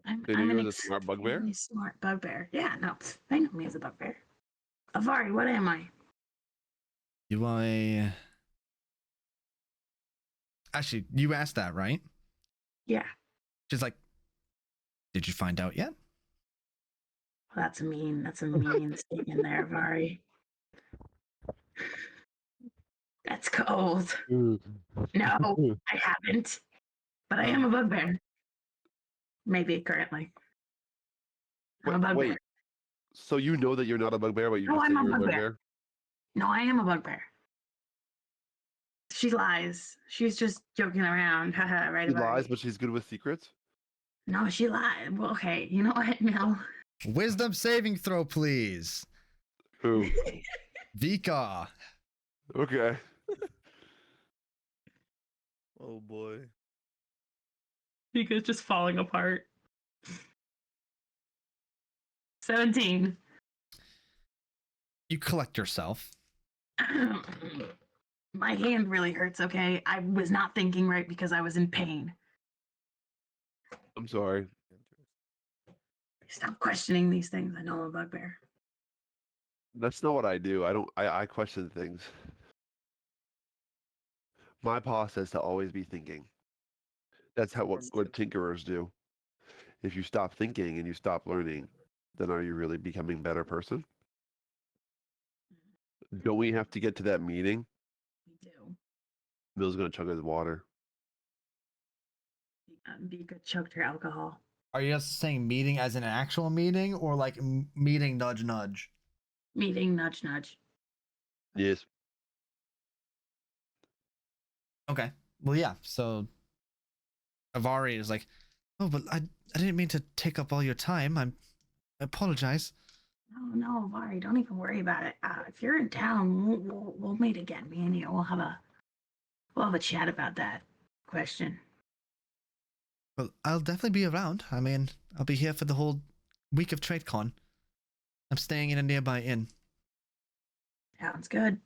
They I'm knew an you as a smart bugbear? extremely smart bugbear. Yeah, no, they know me as a bugbear. Avari, what am I? You are a. Actually, you asked that, right? Yeah, She's like, did you find out yet? well, that's a mean statement there, Avari. That's cold. No, I haven't. But I am a bugbear. Maybe currently. I'm a bugbear. Wait, so you know that you're not a bugbear, but you No, just say I'm a you're a bugbear. bugbear? No, I am a bugbear. She lies. She's just joking around. Haha, right She about lies, it. but she's good with secrets? No, she lied. Well, okay, you know what, Mel? Wisdom saving throw, please. Who? Vika. Okay. Oh boy. Vika's just falling apart. 17. You collect yourself. My hand really hurts, okay? I was not thinking right because I was in pain. I'm sorry. Stop questioning these things. I know I'm a bugbear. That's not what I do. I question things. My paw says to always be thinking. That's what good tinkerers do. If you stop thinking and you stop learning, then are you really becoming a better person? Don't we have to get to that meeting? We do. Bill's gonna chug his water. Vika choked her alcohol. Are you just saying meeting as an actual meeting or like meeting nudge nudge? Meeting nudge nudge. Yes. Okay. Well, yeah. So Avari is like, oh, but I didn't mean to take up all your time. I apologize. No, Vari, don't even worry about it. If you're in town, we'll meet again. Me and you, we'll have a chat about that question. Well, I'll definitely be around. I mean, I'll be here for the whole week of TradeCon. I'm staying in a nearby inn. Sounds good.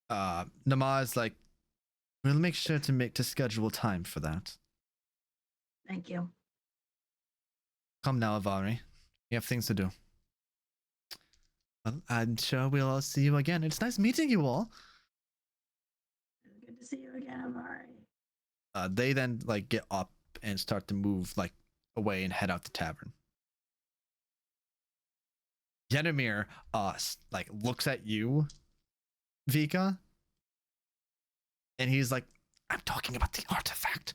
Nama is like, we'll make sure to schedule time for that. Thank you. Come now, Avari. We have things to do. Well, I'm sure we'll all see you again. It's nice meeting you all. Good to see you again, Vari. They then like get up and start to move like away and head out the tavern. Yenimir like looks at you, Vika, and he's like, I'm talking about the artifact.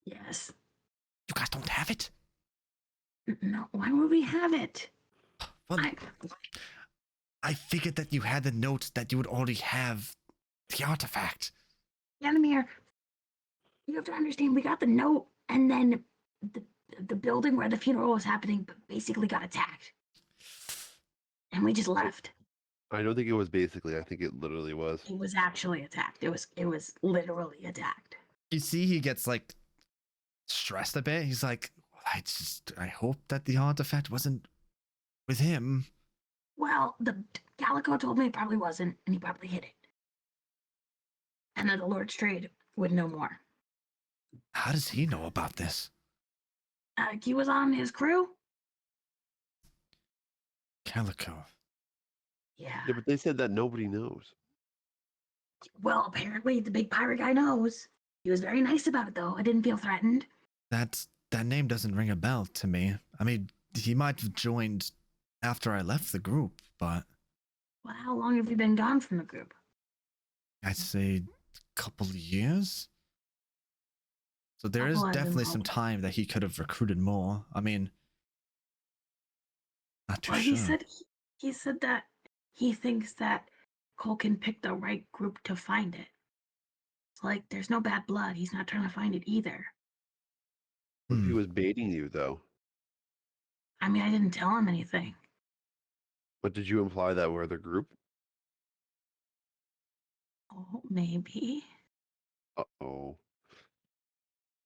Yes. You guys don't have it? No, why would we have it? Well, I figured that you had the notes that you would already have the artifact. Yanimir, you have to understand, we got the note, and then the building where the funeral was happening basically got attacked. And we just left. I don't think it was basically. I think it literally was. It was actually attacked. It was literally attacked. You see, he gets like stressed a bit. He's like, I hope that the artifact wasn't with him. Well, the Calico told me it probably wasn't, and he probably hid it. And that the Lord's Trade would know more. How does he know about this? He was on his crew? Calico. Yeah. Yeah, but they said that nobody knows. Well, apparently the big pirate guy knows. He was very nice about it, though. I didn't feel threatened. That name doesn't ring a bell to me. I mean, he might have joined after I left the group, but Well, how long have you been gone from the group? I'd say a couple of years. So there is Couple as in definitely some like- time that he could have recruited more. I mean, not too Well, sure. he said that he thinks that Culkin picked the right group to find it. It's like there's no bad blood. He's not trying to find it either. What if he Hmm. was baiting you, though? I mean, I didn't tell him anything. But did you imply that we're the group? Oh, maybe. Uh-oh.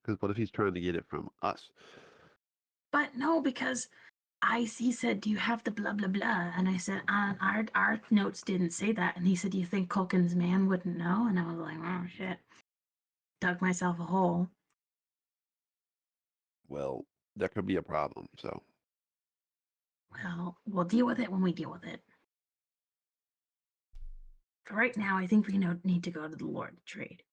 Because what if he's trying to get it from us? But no, because he said, "Do you have the blah blah blah?" And I said, "Our notes didn't say that." And he said, "Do you think Culkin's man wouldn't know?" And I was like, "Oh shit!" Dug myself a hole. Well, that could be a problem, so. Well, we'll deal with it when we deal with it. For right now, I think we need to go to the Lord Trade.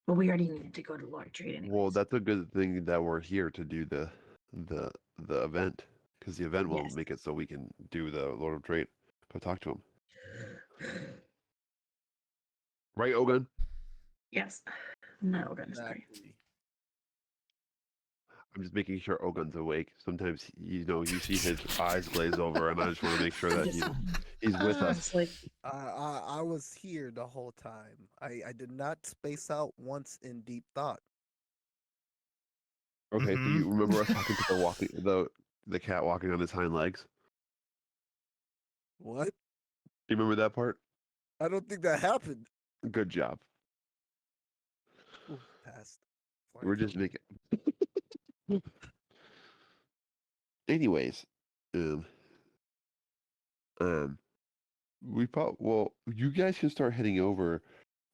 Well, we already needed to go to Lord Trade anyways. Well, that's a good thing that we're here to do the event. Because the event will Yes. make it so we can do the Lord of Trade. Go talk to him. Right, Ogun? Yes. No, goodness great. Exactly. I'm just making sure Ogun's awake. Sometimes, you see his eyes glaze over, and I just want to make sure that he's with us. It's like, I was here the whole time. I did not space out once in deep thought. Okay, so you remember us talking to the cat walking on his hind legs? What? Do you remember that part? I don't think that happened. Good job. Ooh, passed. We're just making. Anyways, well, you guys can start heading over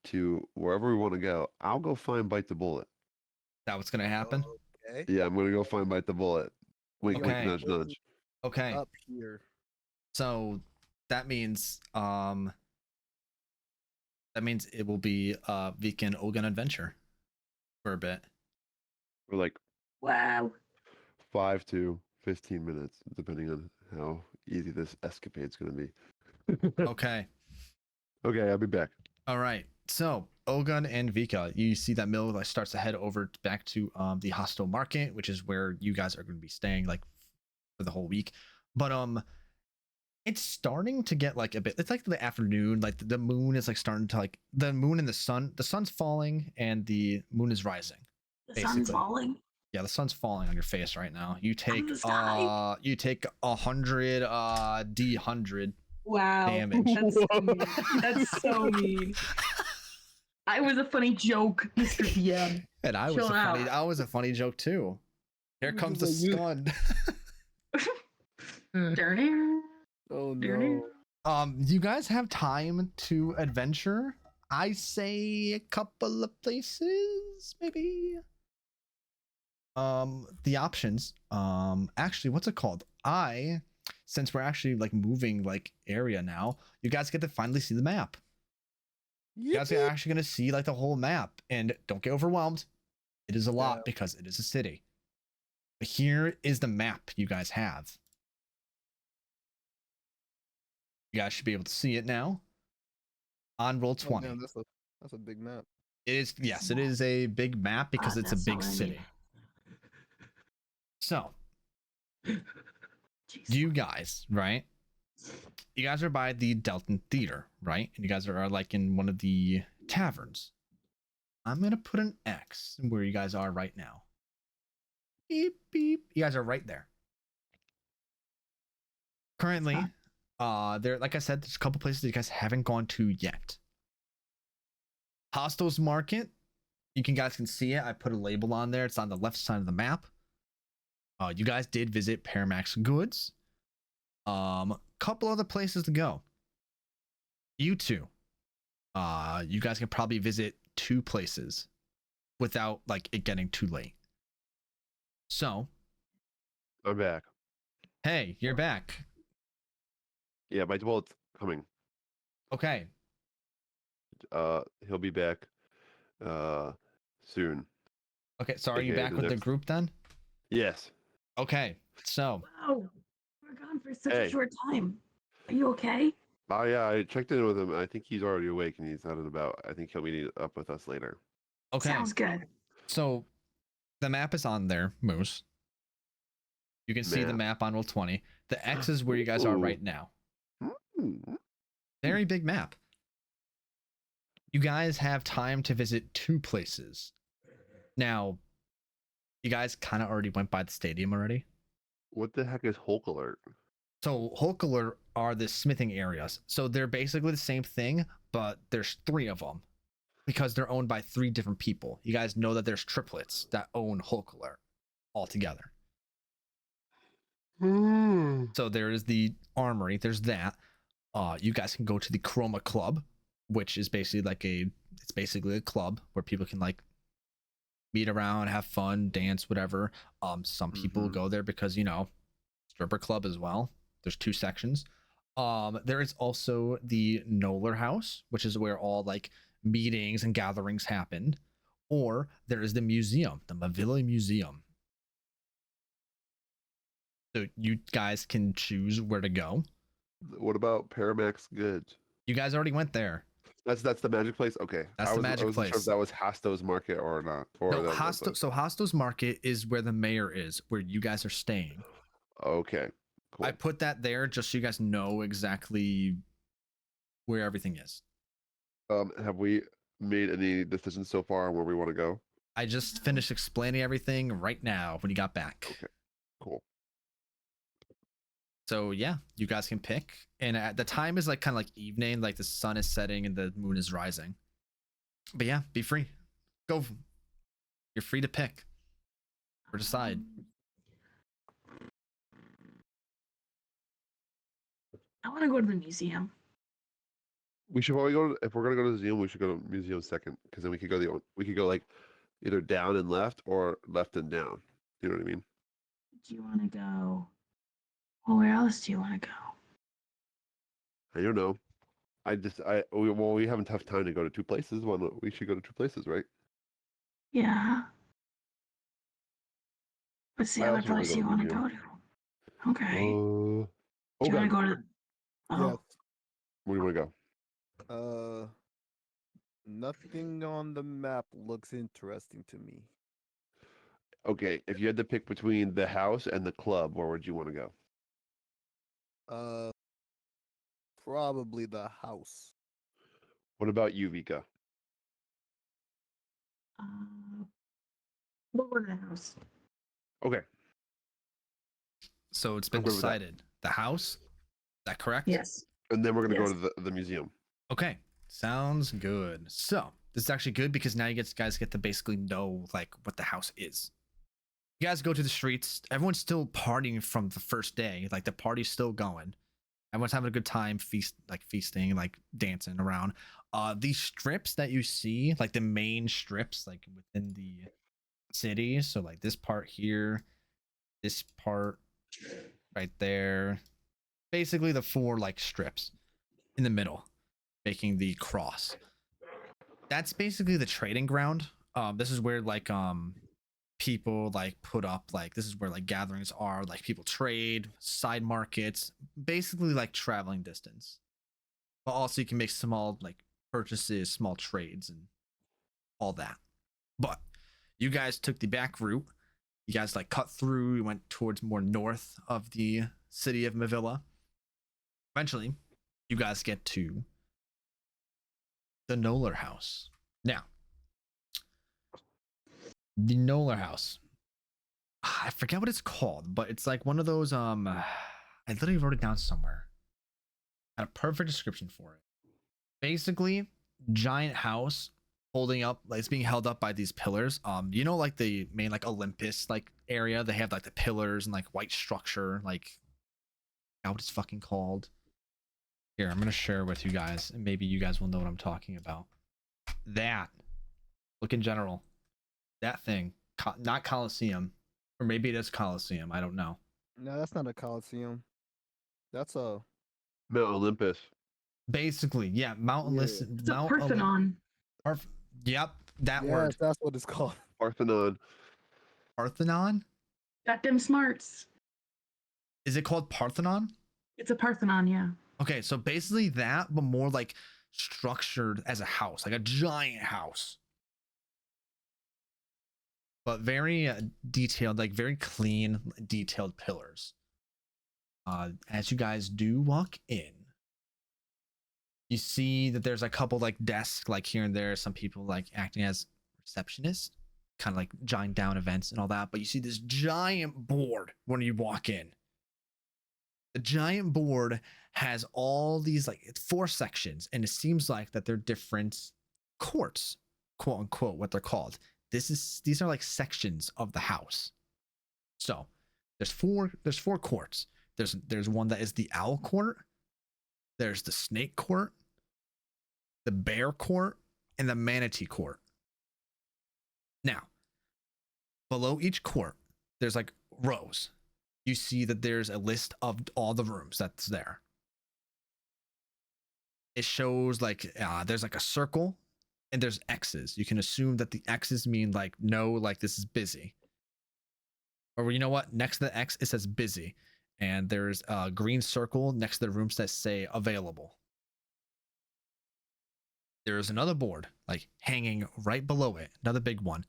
to wherever we want to go. I'll go find Bite the Bullet. That what's gonna happen? Okay. Yeah, I'm gonna go find Bite the Bullet. Wink, Okay. wink, nudge, nudge. Okay. Up here. So that means it will be Weekend Ogun adventure for a bit. For like wow. 5 to 15 minutes, depending on how easy this escapade's gonna be. Okay. Okay, I'll be back. All right. So Ogun and Vika, you see that Mill like starts to head over back to the hostel market, which is where you guys are going to be staying like for the whole week. But it's starting to get like a bit. It's like the afternoon, like the moon is like starting to like the moon and the sun's falling and the moon is rising. The sun's Basically. falling. Yeah, the sun's falling on your face right now. You take the sky. 100 D100 Wow. damage. That's so mean. That's so mean. I was a funny joke, Mr. DM. And I Chill out. was a funny joke too. Here comes the stun. Darn. Oh Darn. no. You guys have time to adventure? I say a couple of places, maybe. The options. Actually, what's it called? Since we're actually like moving like area now, you guys get to finally see the map. You guys are actually gonna see like the whole map, and don't get overwhelmed. It is a lot Yeah. because it is a city. But here is the map you guys have. You guys should be able to see it now. On roll 20. damn, that's a big map. It is, yes, it is a big map because it's a That's big what I city. need. So, Jeez. you guys, right? You guys are by the Delton Theater, right? And you guys are like in one of the taverns. I'm going to put an X where you guys are right now. Beep, beep. You guys are right there. Currently, there, like I said, there's a couple places that you guys haven't gone to yet. Hostels Market, guys can see it. I put a label on there. It's on the left side of the map. You guys did visit Paramax Goods. Couple other places to go. You two. You guys can probably visit 2 places without like it getting too late. So, I'm back. hey, you're back. Yeah, Bite the Bullet's coming. Okay. he'll be back soon. Okay, so are you AKA back the with the next- group then? Yes. Okay, so Wow, we're gone for such Hey. a short time. Are you okay? Oh yeah, I checked in with him. I think he's already awake and he's out and about. I think he'll meet up with us later. okay, Sounds good. so the map is on there, Moose. You can see the map on Roll20. The X is where you guys are Ooh. right now. Hmm. Very big map. You guys have time to visit 2 places. Now, you guys kind of already went by the stadium already. What the heck is Hulk Alert? So Hulk Alert are the smithing areas. So they're basically the same thing, but there's 3 of them because they're owned by 3 different people. You guys know that there's triplets that own Hulk Alert all together. So there is the armory. There's that. You guys can go to the Chroma Club, which is basically it's basically a club where people can like meet around, have fun, dance, whatever. Some people go there because, you know, stripper club as well. There's 2 sections. There is also the Noller House, which is where all like meetings and gatherings happen. Or there is the museum, the Mavilla Museum. So you guys can choose where to go. What about Paramax Goods? You guys already went there. That's the magic place. Okay, That's the magic I wasn't sure place. if that was Hasto's Market or not. Or No, that- Hosto, so Hosto's Market is where the mayor is, where you guys are staying. Okay, cool. I put that there just so you guys know exactly where everything is. Have we made any decisions so far on where we want to go? I just finished explaining everything right now when you got back. Okay, cool. So yeah, you guys can pick. And at the time is like kind of like evening, like the sun is setting and the moon is rising. But yeah, be free. Go. You're free to pick or decide. I want to go to the museum. We should probably go. If we're gonna go to the museum, we should go to museum second, because then we could go like either down and left or left and down. You know what I mean? Do you want to go? Well, where else do you want to go? I don't know. We haven't tough time to go to 2 places. We should go to 2 places, right? Yeah. What's the I other also wanna place go you to want to museum. go to? Okay. Do you want Okay. to go to? Oh, Yes. Where do you want to go? Nothing on the map looks interesting to me. Okay, if you had to pick between the house and the club, where would you want to go? Probably the house. What about you, Vika? we'll go to the house. Okay, So it's been I'm good with that. decided. The house? Is that correct? Yes. and then we're gonna Yes. go to the museum. Okay. Sounds good. So this is actually good because now guys get to basically know like what the house is. You guys go to the streets. Everyone's still partying from the first day. Like the party's still going. Everyone's having a good time, feasting, like dancing around. These strips that you see, like the main strips, like within the city. So like this part here, this part right there. Basically the 4 like strips in the middle, making the cross. That's basically the trading ground. This is where like people like put up like this is where like gatherings are, like people trade, side markets, basically like traveling distance. But also you can make small like purchases, small trades and all that. But you guys took the back route. You guys like cut through, you went towards more north of the city of Mavilla. Eventually, you guys get to the Noller House. Now, the Noller House. I forget what it's called, but it's like one of those I literally wrote it down somewhere. I had a perfect description for it. Basically, giant house holding up, like it's being held up by these pillars. You know, like the main like Olympus like area, they have like the pillars and like white structure, like what it's fucking called. Here, I'm gonna share with you guys, and maybe you guys will know what I'm talking about. That look in general, that thing, not Colosseum, or maybe it is Colosseum. I don't know. No, that's not a Coliseum. That's a Mount Olympus. Basically, yeah, mountainless. It's a Mount. Parthenon. Yep, that Yes, word. that's what it's called. Parthenon. Parthenon. Got them smarts. Is it called Parthenon? It's a Parthenon, yeah. Okay, so basically that, but more like structured as a house, like a giant house. But very detailed, like very clean, detailed pillars. As you guys do walk in, you see that there's a couple like desks, like here and there, some people like acting as receptionists, kind of like jotting down events and all that. But you see this giant board when you walk in. The giant board has all these like it's 4 sections, and it seems like that they're different courts, quote unquote, what they're called. These are like sections of the house. So there's four courts. There's one that is the owl court, there's the snake court, the bear court, and the manatee court. Now, below each court, there's like rows. You see that there's a list of all the rooms that's there. It shows like there's like a circle and there's X's. You can assume that the X's mean like no, like this is busy. Or you know what? Next to the X, it says busy. And there's a green circle next to the rooms that say available. There's another board like hanging right below it, another big one.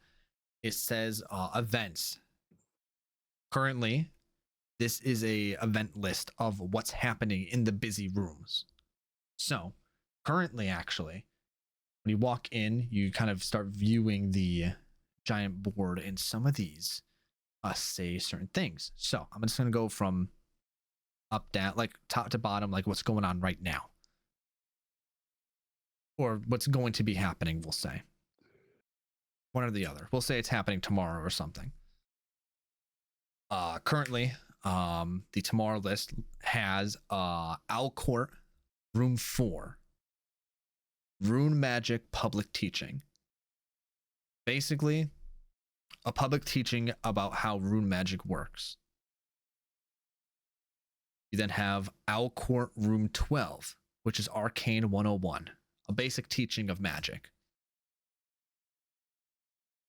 It says events. Currently, this is a event list of what's happening in the busy rooms. So currently, actually, when you walk in, you kind of start viewing the giant board, and some of these say certain things. So I'm just going to go from up, down, like top to bottom, like what's going on right now. Or what's going to be happening, we'll say. One or the other. We'll say it's happening tomorrow or something. Currently, the tomorrow list has Owl Court, Room 4, Rune Magic Public Teaching. Basically, a public teaching about how rune magic works. You then have Owl Court Room 12, which is Arcane 101, a basic teaching of magic.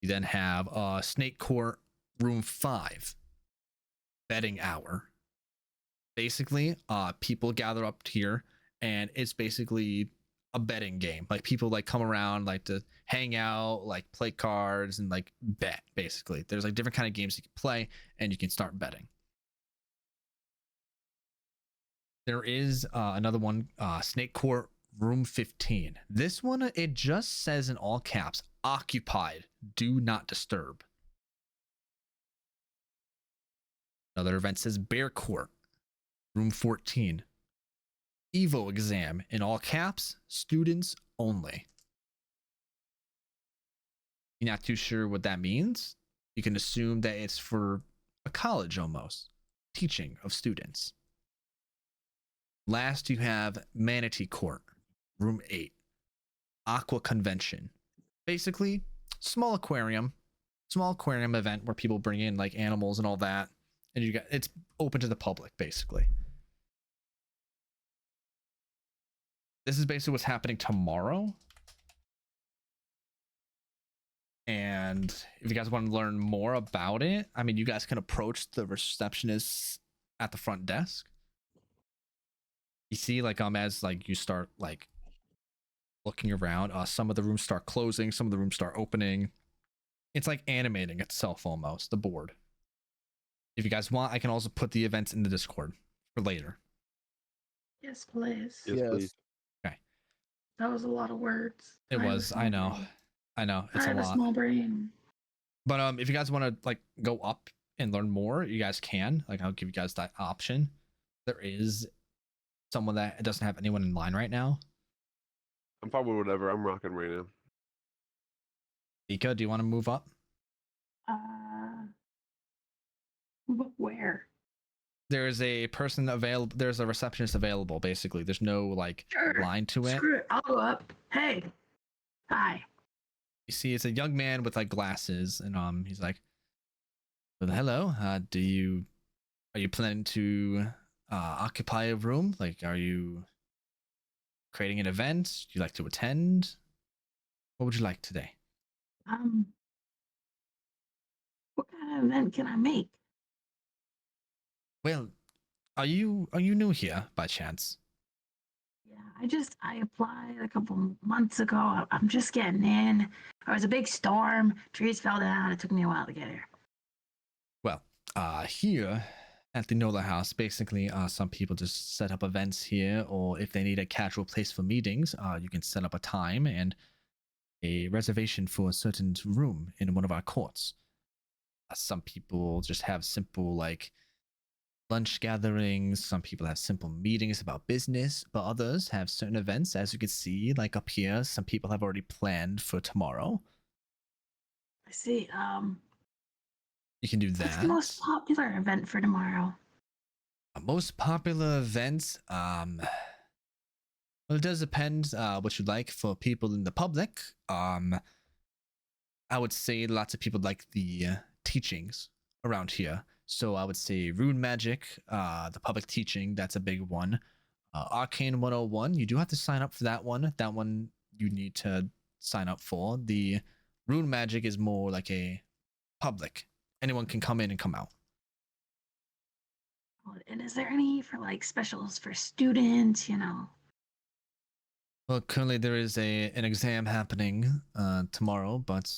You then have Snake Court Room 5, Betting Hour. Basically, people gather up here, and it's basically a betting game. Like people like come around, like to hang out, like play cards and like bet. Basically, there's like different kind of games you can play, and you can start betting. There is another one, Snake Court Room 15. This one, it just says in all caps, occupied, do not disturb. Another event says Bear Court, Room 14. Evo exam, in all caps, students only. You're not too sure what that means? You can assume that it's for a college almost, teaching of students. Last, you have Manatee Court, Room 8. Aqua Convention. Basically, small aquarium event where people bring in like animals and all that. And it's open to the public, basically. This is basically what's happening tomorrow. And if you guys want to learn more about it, I mean, you guys can approach the receptionists at the front desk. You see, like, as like you start like looking around, some of the rooms start closing, some of the rooms start opening. It's like animating itself almost, the board. If you guys want, I can also put the events in the Discord for later. Yes, please. Yes, please. Okay. That was a lot of words. It I have a was. small I know. brain. I know. It's I have a a lot. small brain. But if you guys want to like go up and learn more, you guys can. Like, I'll give you guys that option. There is someone that doesn't have anyone in line right now. I'm fine with whatever. I'm rocking right now. Ika, do you want to move up? Where? There is a person available. There's a receptionist available. Basically, there's no like Sure. line to it. Screw it. I'll go up. Hey. Hi. You see, it's a young man with like glasses, and he's like, "Well, hello. Are you planning to occupy a room? Like, are you creating an event? You like to attend? What would you like today? Um, what kind of event can I make? Well, are you new here by chance? Yeah, I applied a couple months ago. I'm just getting in. There was a big storm. Trees fell down. It took me a while to get here. Well, here at the Nola House, basically, some people just set up events here, or if they need a casual place for meetings, you can set up a time and a reservation for a certain room in one of our courts. Some people just have simple, like, lunch gatherings. Some people have simple meetings about business, but others have certain events, as you can see, like up here. Some people have already planned for tomorrow. I see. You can do What's the that. most popular event for tomorrow? Most popular event, well, it does depend what you like for people in the public. I would say lots of people like the teachings around here. So I would say rune magic, the public teaching, that's a big one. Arcane 101, you do have to sign up for that one. That one you need to sign up for. The rune magic is more like a public. Anyone can come in and come out. And is there any for like specials for students, you know? Well, currently there is an exam happening tomorrow, but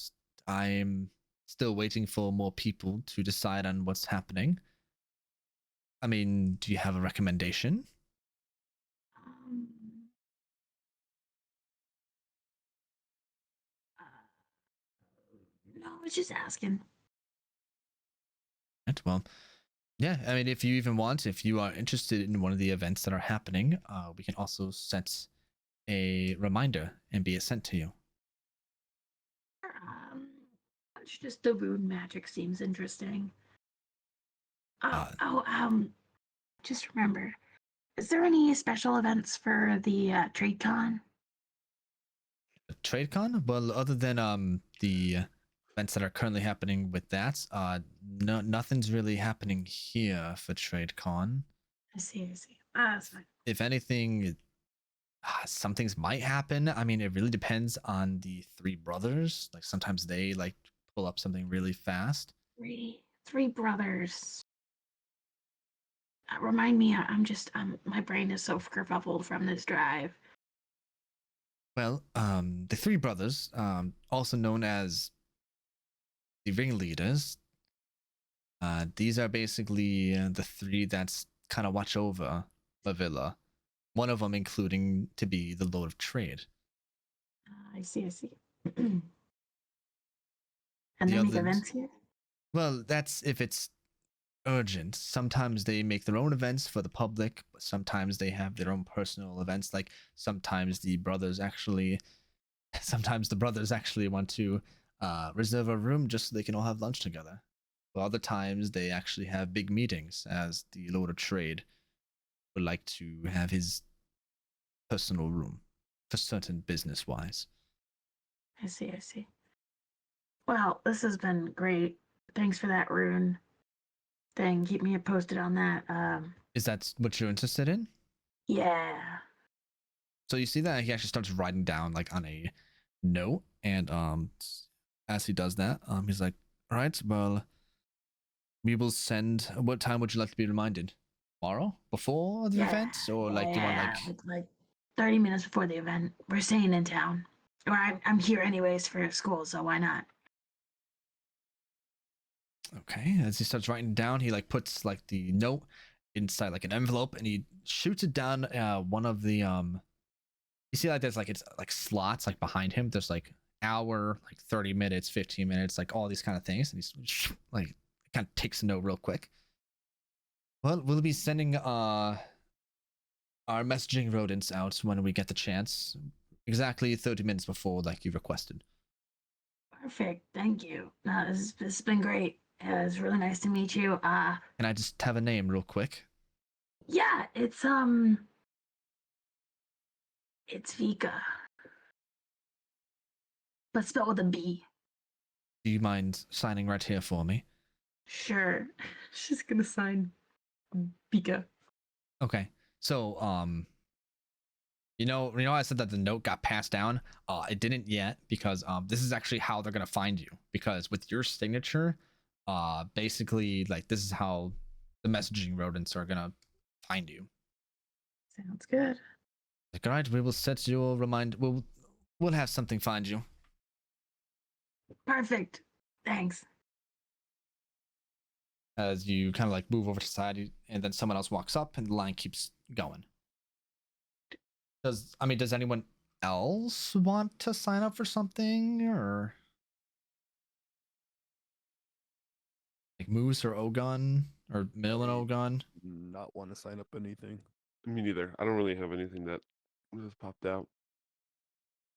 I'm still waiting for more people to decide on what's happening. I mean, do you have a recommendation? Um, uh, no, I was just asking. Right, well, yeah, I mean, if you even want, if you are interested in one of the events that are happening, we can also set a reminder and be it sent to you. Um, it's just the rune magic seems interesting. Uh, Just remember, is there any special events for the TradeCon? TradeCon? Well, other than the events that are currently happening with that, no, nothing's really happening here for TradeCon. I see, I see. That's fine. If anything, some things might happen. I mean, it really depends on the three brothers. Like sometimes they like pull up something really fast. Three brothers. Remind me, my brain is so kerfuffled from this drive. Well, the three brothers, also known as the ringleaders, these are basically the three that's kind of watch over Mavilla. One of them including to be the Lord of Trade. I see, I see. And they make events here? Well, that's if it's urgent. Sometimes they make their own events for the public, but sometimes they have their own personal events. Like sometimes the brothers actually want to reserve a room just so they can all have lunch together. But other times they actually have big meetings, as the Lord of Trade would like to have his personal room for certain business wise. I see, I see. Well, this has been great. Thanks for that rune thing. Keep me posted on that. Is that what you're interested in? Yeah. So you see that he actually starts writing down like on a note, and as he does that, he's like, all right, well, we will send. What time would you like to be reminded? Tomorrow, before the event, or like do you want like 30 minutes before the event? We're staying in town, or I'm here anyways for school, so why not? Okay, as he starts writing down, he like puts like the note inside like an envelope, and he shoots it down one of the you see like there's like it's like slots like behind him. There's like hour, like 30 minutes, 15 minutes, like all these kind of things, and he's like kind of takes a note real quick. Well, we'll be sending our messaging rodents out when we get the chance, exactly 30 minutes before like you requested. Perfect. Thank you. No, this has been great. It's really nice to meet you. Can I just have a name real quick? Yeah, it's Vika, but spelled with a B. Do you mind signing right here for me? Sure. She's gonna sign Vika. Okay. So I said that the note got passed down. It didn't yet because this is actually how they're gonna find you. Because with your signature, basically like this is how the messaging rodents are gonna find you. Sounds good. Like, all right, we will set you a reminder. We'll have something find you. Perfect. Thanks. As you kind of like move over to the side, and then someone else walks up, and the line keeps going. Does anyone else want to sign up for something, or like Moose or Ogun or Mill and Ogun? Not want to sign up anything. Me neither. I don't really have anything that has popped out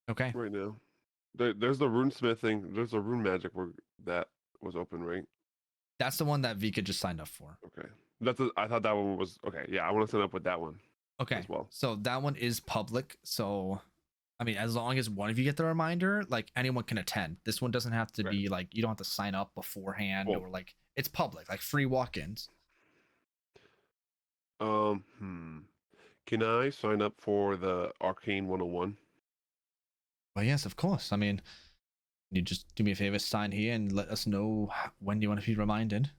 Okay. right now. There's the runesmith thing. There's a rune magic that was open, right? That's the one that Vika just signed up for. Okay. I thought that one was okay. Yeah, I want to sign up with that one. Okay. As well. So that one is public. So, as long as one of you get the reminder, like anyone can attend. This one doesn't have to be like, you don't have to sign up beforehand or like it's public, like free walk-ins. Can I sign up for the Arcane 101? Well, yes, of course. You just do me a favor, sign here and let us know when you want to be reminded.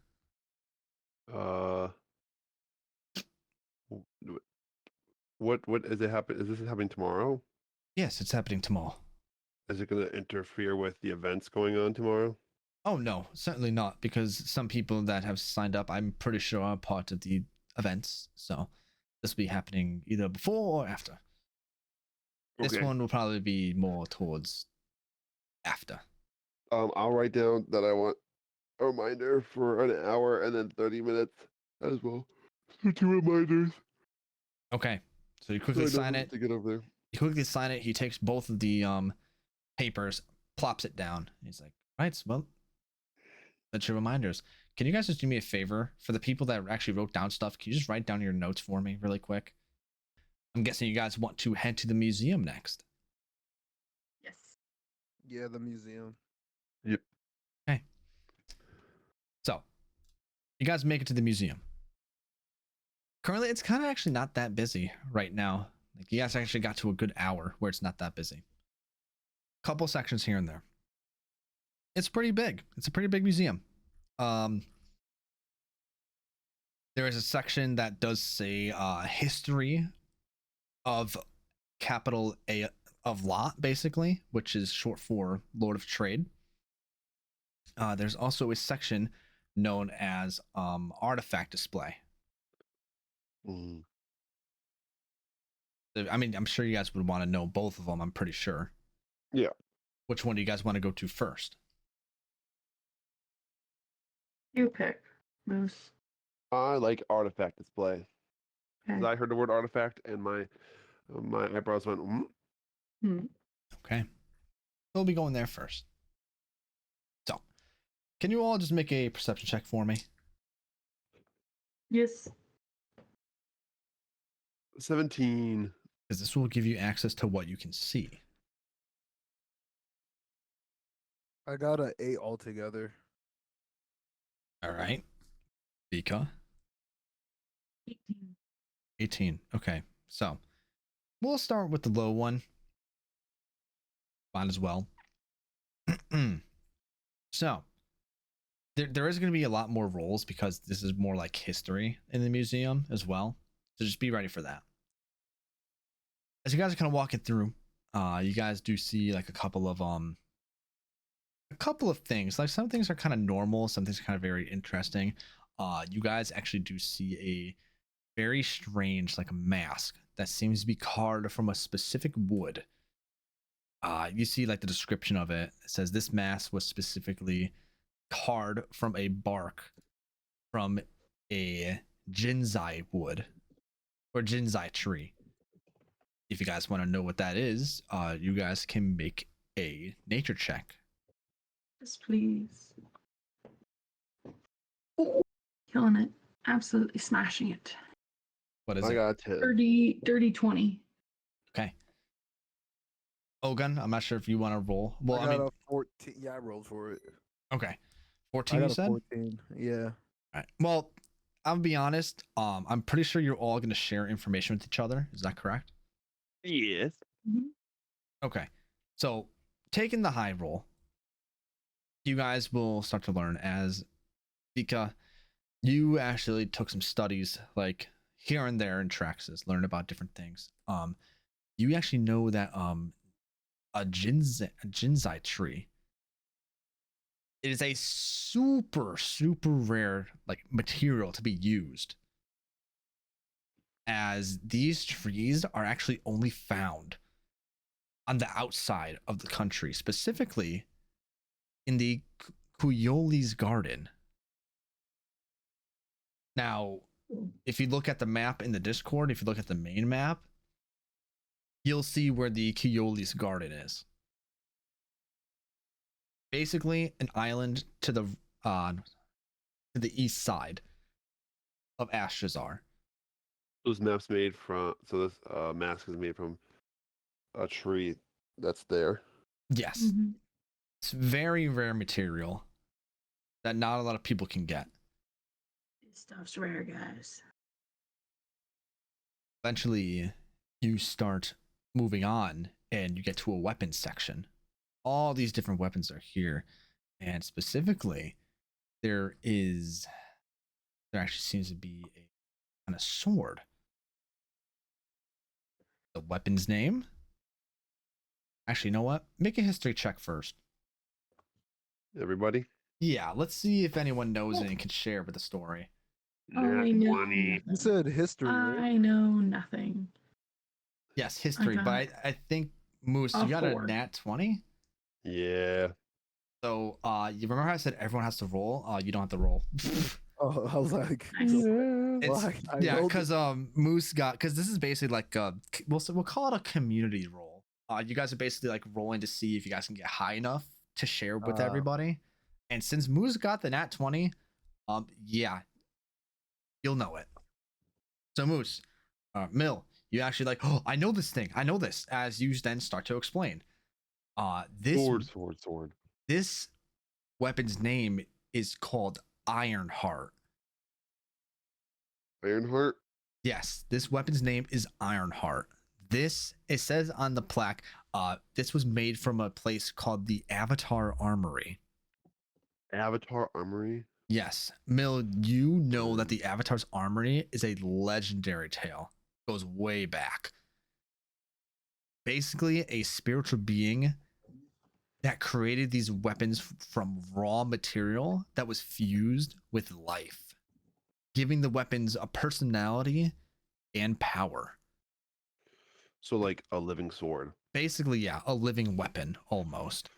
What is it happen? Is this happening tomorrow? Yes, it's happening tomorrow. Is it going to interfere with the events going on tomorrow? Oh no, certainly not, because some people that have signed up, I'm pretty sure are part of the events. So this will be happening either before or after. This one will probably be more towards after. I'll write down that I want a reminder for an hour and then 30 minutes as well. For 2 reminders. Okay. So you quickly sign it. To get over there. You quickly sign it. He takes both of the papers, plops it down. He's like, right, well, that's your reminders. Can you guys just do me a favor? For the people that actually wrote down stuff, can you just write down your notes for me really quick? I'm guessing you guys want to head to the museum next. Yes. Yeah, the museum. Yep. Okay. So, you guys make it to the museum. Currently, it's kind of actually not that busy right now. Like, you guys actually got to a good hour where it's not that busy. Couple sections here and there. It's pretty big. It's a pretty big museum. There is a section that does say history of capital A of Lot, basically, which is short for Lord of Trade. There's also a section known as artifact display. Mm. I'm sure you guys would want to know both of them. I'm pretty sure. Yeah. Which one do you guys want to go to first? You pick, Moose. I like artifact display. Okay. I heard the word artifact and my eyebrows went. Okay. We'll be going there first. So, can you all just make a perception check for me? Yes. 17. Because this will give you access to what you can see. I got an 8 altogether. All right. Vika? 18. 18. Okay. So, we'll start with the low one. Might as well. So, there is going to be a lot more roles because this is more like history in the museum as well. So just be ready for that. As you guys are kind of walking through, you guys do see like a couple of things. Like some things are kind of normal, some things are kind of very interesting. You guys actually do see a very strange like a mask that seems to be carved from a specific wood. You see like the description of it. It says this mask was specifically carved from a bark from a ginsai wood or ginsai tree. If you guys want to know what that is, you guys can make a nature check. Yes, please. Killing it. Absolutely smashing it. What is I it? got 10. 30, 20. Okay. Ogun, I'm not sure if you want to roll. Well, I got a 14. Yeah, I rolled for it. okay. I 14 got you a said? 14. Yeah. All right. Well, I'll be honest. I'm pretty sure you're all going to share information with each other. Is that correct? Yes. Okay. So taking the high roll, you guys will start to learn as Vika, you actually took some studies like here and there in Traxxas, learn about different things. You actually know that a ginsai tree, it is a super rare like material to be used, as these trees are actually only found on the outside of the country, specifically in the Kuyoli's garden. Now, if you look at the map in the Discord, if you look at the main map, you'll see where the Kuyoli's garden is. Basically, an island to the east side of Astrizar. Those maps made from this mask is made from a tree that's there. Yes, it's very rare material that not a lot of people can get. This stuff's rare, guys. Eventually, you start moving on and you get to a weapons section. All these different weapons are here, and specifically, there actually seems to be a kind of sword. The weapon's name. Actually, you know what? Make a history check first. Everybody. Yeah, let's see if anyone knows it and can share with the story. I know 20. You said history, right? I know nothing. Yes, history, got but I think Moose, a you got 4. a nat 20. Yeah. So you remember how I said everyone has to roll? You don't have to roll. Oh, I was like, Nice. It's, well, I yeah, rolled because Moose got, because this is basically like we'll call it a community roll. You guys are basically like rolling to see if you guys can get high enough to share with everybody. And since Moose got the nat 20, yeah, you'll know it. So Moose, Mill, you actually like, oh, I know this thing. I know this. As you then start to explain, this Sword. this weapon's name is called Ironheart. Ironheart. Yes, this weapon's name is Ironheart. This, it says on the plaque, this was made from a place called the Avatar Armory. Avatar Armory. Yes, Mill, you know that the Avatar's Armory is a legendary tale. Goes way back. Basically, a spiritual being that created these weapons from raw material that was fused with life, giving the weapons a personality and power. So like a living sword. Basically, yeah, a living weapon almost.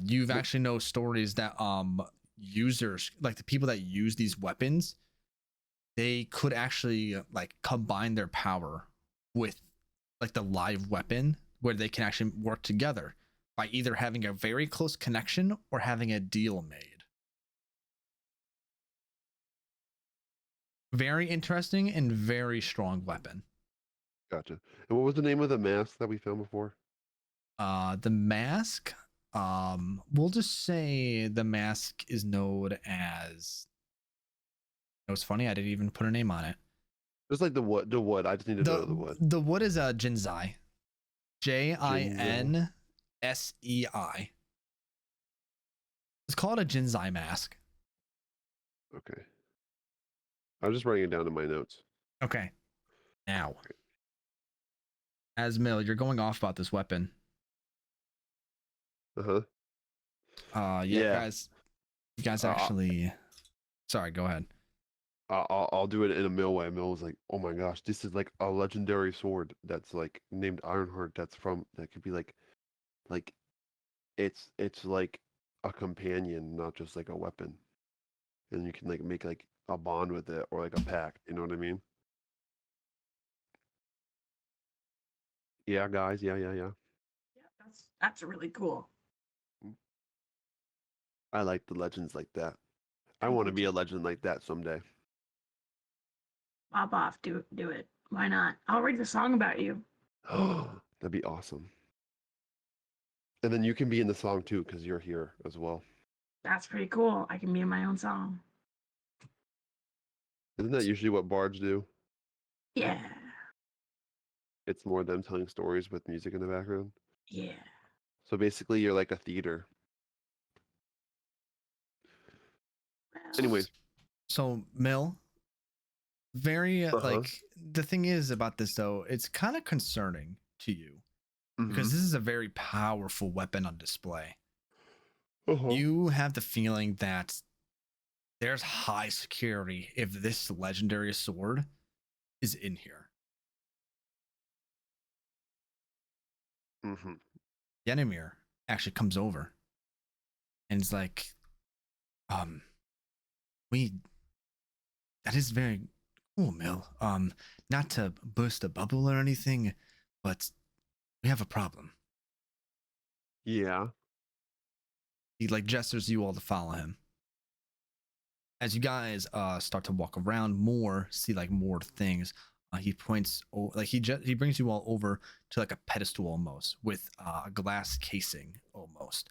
You've actually know stories that users, like the people that use these weapons, they could actually like combine their power with like the live weapon, where they can actually work together by either having a very close connection or having a deal made. Very interesting and very strong weapon. Gotcha. And what was the name of the mask that we found before? The mask, we'll just say the mask is known as, it was funny, I didn't even put a name on it. Just like the wood. I just need to know the wood. The wood is a Jinsei. Jinsei. It's called a Jinsei mask. Okay. I'm just writing it down in my notes. Okay. Now, as Mill, you're going off about this weapon. Yeah. Guys. You guys actually. Sorry, go ahead. I'll do it in a Mill way. Mill was like, "Oh my gosh, this is like a legendary sword that's like named Ironheart. That could be like it's like a companion, not just like a weapon. And you can like make like a bond with it or like a pact. You know what I mean? Yeah, guys. Yeah. Yeah, that's really cool. I like the legends like that. I I want to do be a too. legend like that someday. Pop off, do it. Why not? I'll write a song about you. That'd be awesome. And then you can be in the song too, because you're here as well. That's pretty cool. I can be in my own song. Isn't that usually what bards do? Yeah. it's more them telling stories with music in the background. Yeah. So basically, you're like a theater. Anyways, So Mill, very Uh-huh. like the thing is about this though, it's kind of concerning to you because Mhm. this is a very powerful weapon on display. Uh-huh. You have the feeling that there's high security if this legendary sword is in here. Mhm. Yennemer actually comes over and is like, um, we that is very cool, Mill. Not to burst a bubble or anything, but we have a problem. Yeah. He like gestures you all to follow him. As you guys start to walk around more, see like more things. He points, like he brings you all over to like a pedestal almost with a glass casing almost.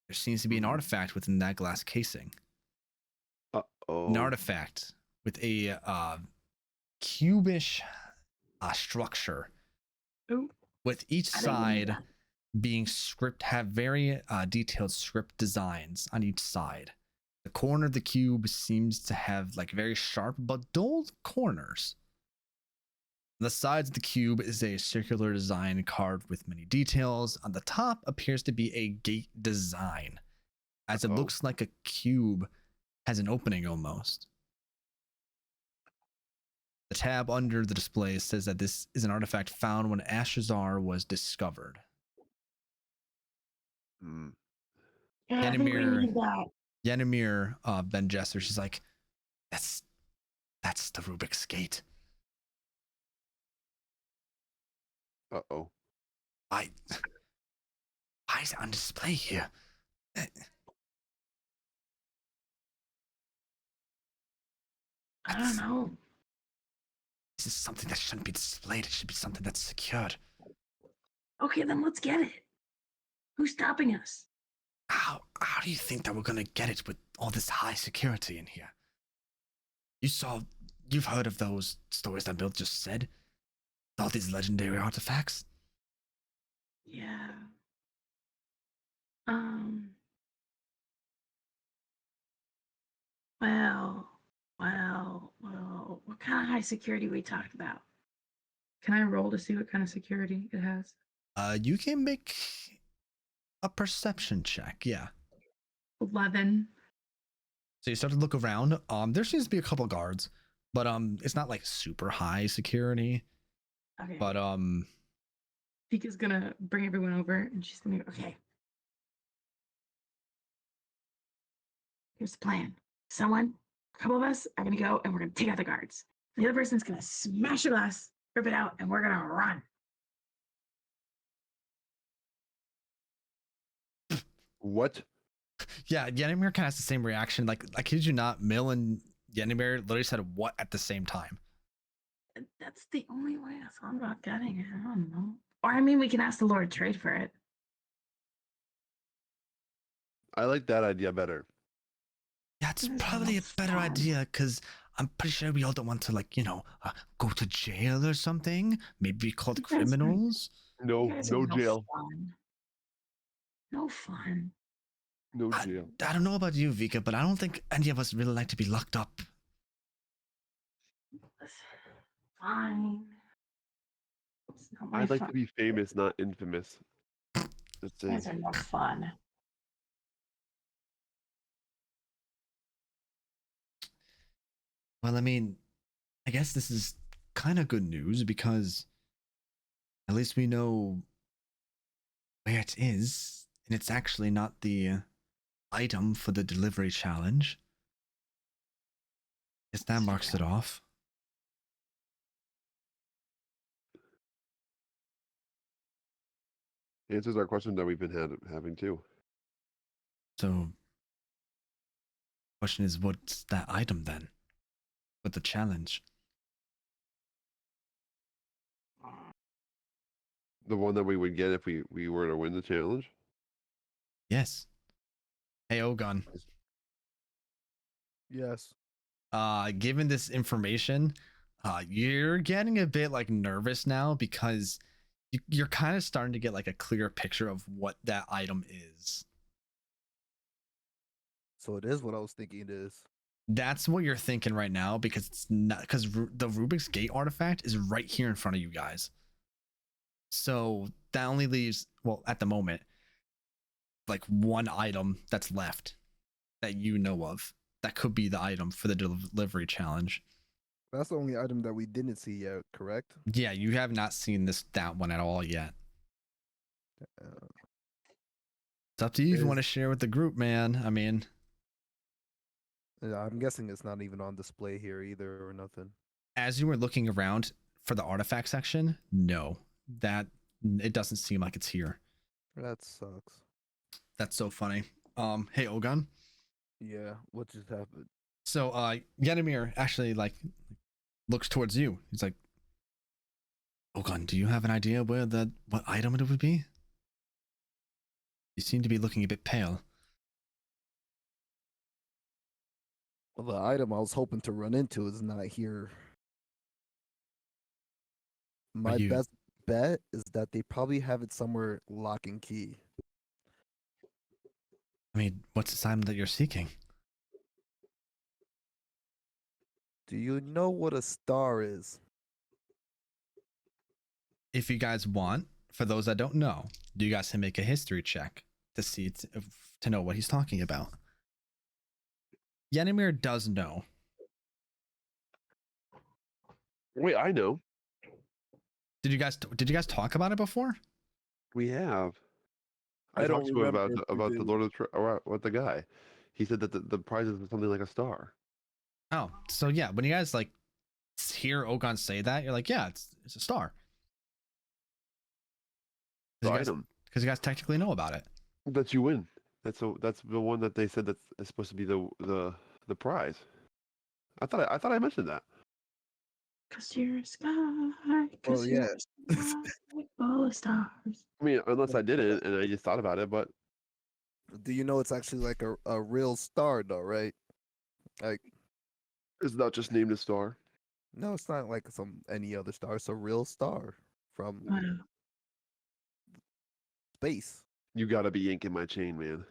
There seems to be an Mhm. artifact within that glass casing. An Uh-oh. artifact with a cubish structure, Ooh, with each I didn't need side that. being script have very detailed script designs on each side. The corner of the cube seems to have like very sharp but dull corners. On the sides of the cube is a circular design carved with many details. On the top appears to be a gate design, as it Uh-oh. looks like a cube has an opening almost. The tab under the display says that this is an artifact found when Astrizar was discovered. Mm. Yeah, I think we Yennemer, need that. Yennemer, Ben Jesser, she's like, that's the Rubik's Gate. Uh-oh. Why is it on display here? I don't know. This is something that shouldn't be displayed. It should be something that's secured. Okay, then let's get it. Who's stopping us? How do you think that we're gonna get it with all this high security in here? You've heard of those stories that Bill just said? All these legendary artifacts? Yeah. Um. Well. What kind of high security we talked about? Can I roll to see what kind of security it has? You can make a perception check, yeah. 11. So you start to look around. There seems to be a couple guards, but it's not like super high security. Okay. But Pika's gonna bring everyone over and she's gonna go, okay. Here's the plan. A couple of us are gonna go and we're gonna take out the guards. The other person's gonna smash the glass, rip it out, and we're gonna run. What? yeah, Yennemer kind of has the same reaction. Like, I kid you not, Mill and Yennemer literally said what at the same time. That's the only way I thought about getting it. I don't know. Or I mean, we can ask the Lord trade for it. I like that idea better. Yeah, it's This is probably a no better fun. idea because I'm pretty sure we all don't want to, like, go to jail or something. Maybe be called You guys are- criminals. You No, guys are no jail. fun. No fun. No jail. I don't know about you, Vika, but I don't think any of us really like to be locked up. Fine. It's not my I'd like fun. to be famous, not infamous. That's You guys it. are no fun. Well, I mean, I guess this is kind of good news because at least we know where it is, and it's actually not the item for the delivery challenge. Guess that marks it off. Answers our question that we've been having too. So, question is, what's that item then? For the challenge? The one that we would get if we were to win the challenge. Yes. Hey, Ogun. Yes. Given this information, You're getting a bit like nervous now because you're kind of starting to get like a clear picture of what that item is. So it is what I was thinking it is. That's what you're thinking right now because it's not because the Rubik's Gate artifact is right here in front of you guys. So that only leaves, well, at the moment, like one item that's left that you know of. That could be the item for the delivery challenge. That's the only item that we didn't see yet, correct? Yeah, you have not seen that one at all yet. It's up to you if you want to share with the group, man. I mean, Yeah, I'm guessing it's not even on display here either or nothing. as you were looking around for the artifact section, no, that it doesn't seem like it's here. That sucks. That's so funny. Hey Ogun. Yeah, what just happened? So Yanimir actually like looks towards you. He's like, Ogun, do you have an idea what item it would be? You seem to be looking a bit pale. Well, the item I was hoping to run into is not here. My best bet is that they probably have it somewhere lock and key. I mean, what's the item that you're seeking? Do you know what a star is? If you guys want, for those that don't know, you guys can make a history check to see to know what he's talking about. Yanimir does know. Wait, I know. Did you guys talk about it before? We have. I don't talked to him remember if we about the did. Lord of the with the guy. He said that the prize is something like a star. Oh, so yeah, when you guys like hear Ogon say that, you're like, yeah, it's a star. The Because item you guys technically know about it. that you win. That's the one that they said that's supposed to be the prize. I thought I mentioned that. Cause you're a sky. Well, Cause yeah. you're a sky full of stars. I mean, unless I didn't and I just thought about it, but Do you know it's actually like a real star though, right? Like, it's not just named a star. no, it's not like any other star. It's a real star from Wow. space. You gotta be yanking my chain, man.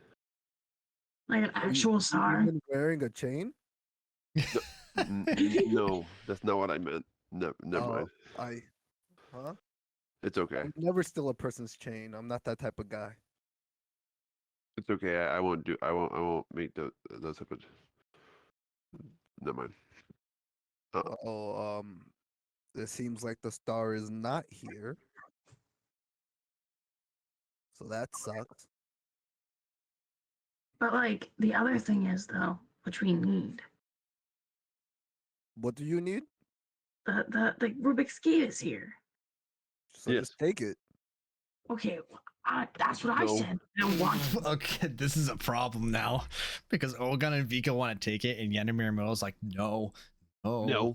Like an actual star. Even wearing a chain? No, that's not what I meant. Never mind. Huh? It's okay. I'll never steal a person's chain. I'm not that type of guy. It's okay. I won't make those type of. Never mind. It seems like the star is not here. So that sucks. But like the other thing is though, which we need. What do you need? The Rubik's Gate is here. So Yes. just take it. Okay, that's what I No. said. I don't want it. Okay, this is a problem now because Ogon and Vika want to take it, and Yanimir Mill's like, no. No.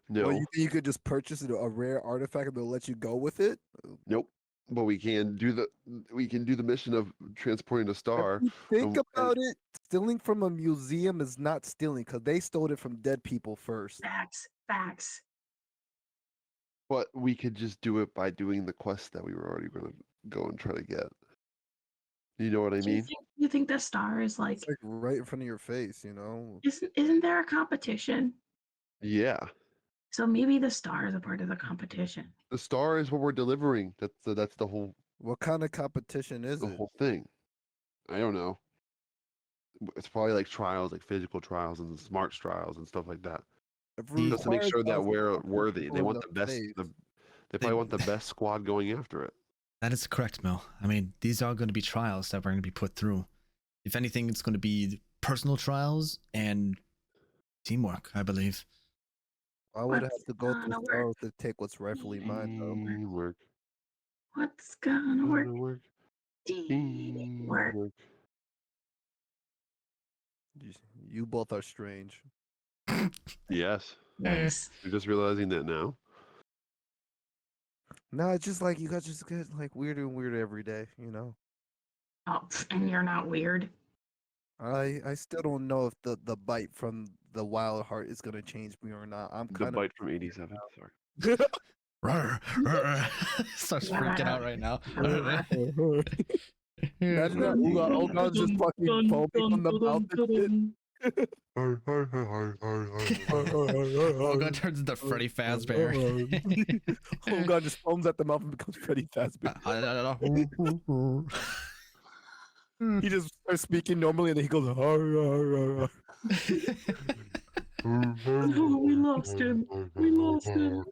Well, you think you could just purchase a rare artifact and they'll let you go with it? Nope. But we can do the mission of transporting a star. Think and- about it. Stealing from a museum is not stealing because they stole it from dead people first. Facts. But we could just do it by doing the quest that we were already going to go and try to get. You know what I mean? You think the star is like? It's like right in front of your face, you know? Isn't there a competition? Yeah. So maybe the star is a part of the competition. The star is what we're delivering. That's the whole What kind of competition is the it? whole thing. I don't know. It's probably like trials, like physical trials and smarts trials and stuff like that. Just to make sure that we're worthy. They want the best. They probably want the best squad going after it. That is correct, Mel. I mean, these are going to be trials that we're going to be put through. If anything, it's going to be personal trials and teamwork, I believe. I would have to go through stars to take what's rightfully mine, though. Teamwork. What's gonna work? Teamwork. Teamwork. You both are strange. Yes. Yes. You're just realizing that now. No, it's just like you guys just get like weirder and weirder every day, you know. Oh, and you're not weird. I still don't know if the bite from the wild heart is gonna change me or not. I'm The kind of bite from 87. Sorry. Starts freaking out right now. Imagine that Ogon's just fucking foaming from the mouth and shit. Ogon turns into Freddy Fazbear. Ogon just foams at the mouth and becomes Freddy Fazbear. He just starts speaking normally and then he goes, Oh, we lost him. We lost him.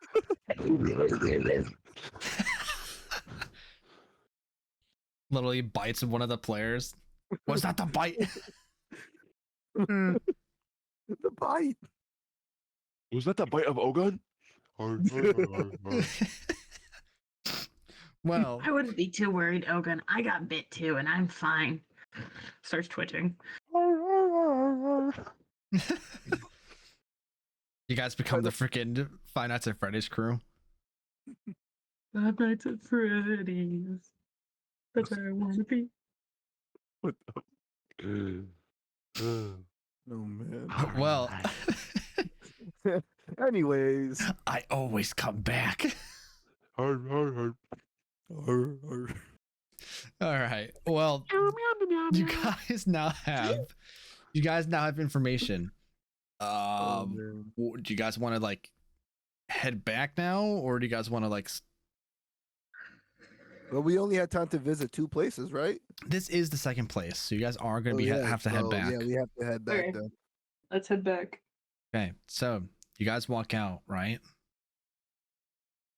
Literally bites one of the players. Was that the bite? the bite. Was that the bite of Ogun? Well, I wouldn't be too worried, Ogun. I got bit too, and I'm fine. Starts twitching. you guys become the freaking Five Nights at Freddy's crew. Five Nights at Freddy's. That's where I want to be. What the? Oh man. Well, Anyways. I always come back. Hard. All right. Well, you guys now have information. Do you guys want to like head back now, or do you guys want to like? Well, we only had time to visit 2 places, right? This is the second place, so you guys are going to have to head back. Yeah, we have to head back Okay. then. Let's head back. Okay, so you guys walk out, right?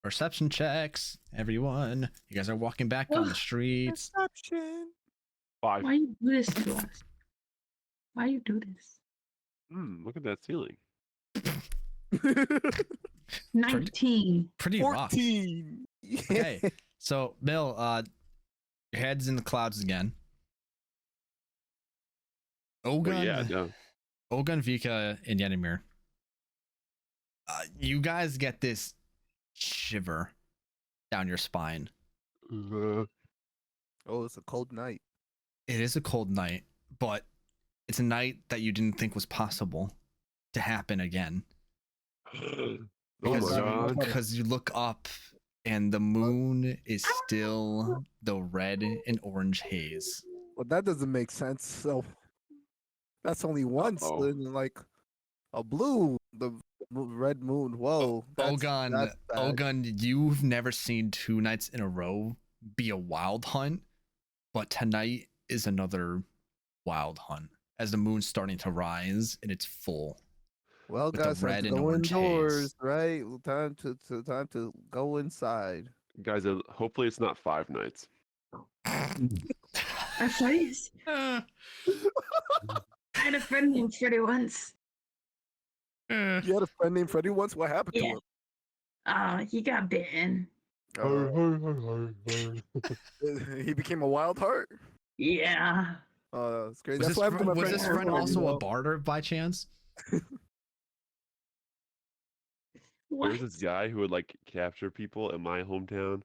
Perception checks, everyone. You guys are walking back on the streets. Perception. 5. Why you do this to us? Why you do this? Look at that ceiling. 19. Pretty rough. 14. Okay, so Bill, your head's in the clouds again. Ogun, Well, yeah, no. Ogun, Vika, and Yenimir. You guys get this shiver down your spine. Oh, it's a cold night. It is a cold night, but it's a night that you didn't think was possible to happen again. Oh my god. Because you look up and the moon is still the red and orange haze. Well, that doesn't make sense. So that's only once Uh-oh. in like a blue, the red moon. Whoa. that's Ogun, bad. Ogun, you've never seen 2 nights in a row be a wild hunt, but tonight is another wild hunt as the moon's starting to rise and it's full. Well, with the guys, red time to and go orange haze. indoors, right? Well, time to go inside. Guys, hopefully it's not 5 nights. Our Freddy's. I had a friend named Freddy once. You had a friend named Freddy once. What happened to Yeah. him? He got bitten. He became a wild heart. Yeah. That's crazy. Was That's this, what happened to my was friend this friend Aaron, also you a know? barter by chance? What? There's this guy who would like capture people in my hometown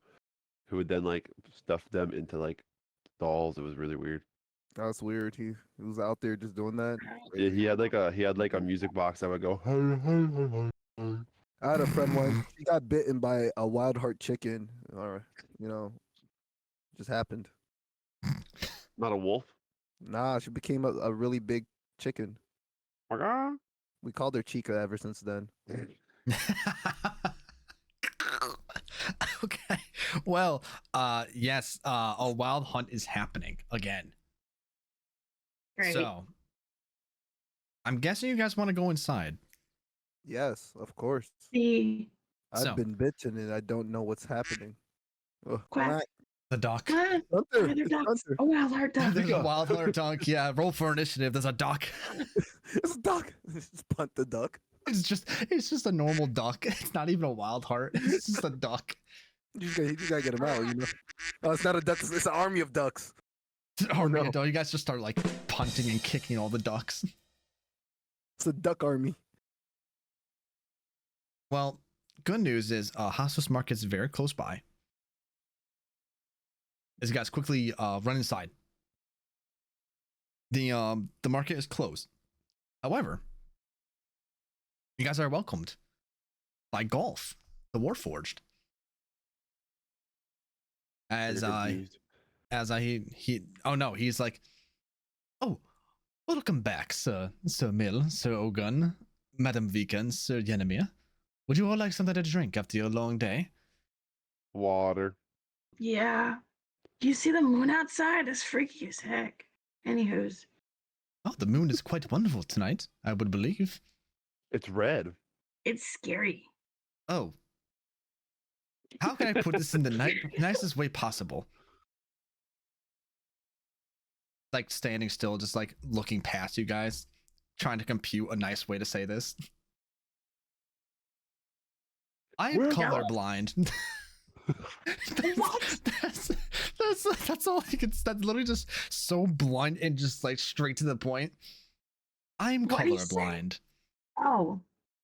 who would then like stuff them into like dolls. It was really weird. That's weird. He was out there just doing that. Yeah, he had like a music box that would go. I had a friend once. He got bitten by a wild heart chicken. Or just happened. Not a wolf. Nah, she became a really big chicken. We called her Chica ever since then. Okay. Well, yes, a wild hunt is happening again. Great. So, I'm guessing you guys want to go inside. Yes, of course. See. I've So- been bitching and I don't know what's happening. Ugh, Quack. quack. The duck. What? Hunter, Are there it's ducks? Hunter. Oh, wild heart duck. There's a wild hunter duck. Yeah, roll for initiative. There's a duck. It's a duck. Just punt the duck. It's just a normal duck. It's not even a wild heart. It's just a duck. You just gotta get him out, you know. Oh, it's not a duck. It's an army of ducks. Army no. of duck. You guys just start like punting and kicking all the ducks. It's a duck army. Well, good news is Hostos Market is very close by. As you guys quickly run inside. The market is closed. However, You guys are welcomed by Golf, the Warforged. As You're I, confused. oh no, he's like, oh, welcome back, Sir Mill, Sir Ogun, Madam Vikan, Sir Yenemir. Would you all like something to drink after your long day? Water. Yeah. Do you see the moon outside? It's freaky as heck. Anywho's. Oh, the moon is quite wonderful tonight, I would believe. It's red. It's scary. Oh. How can I put this in the nicest way possible? Like standing still, just like looking past you guys, trying to compute a nice way to say this. I'm We're colorblind. What? That's all I can. That's literally just so blunt and just like straight to the point. I'm What are you saying? colorblind. Oh.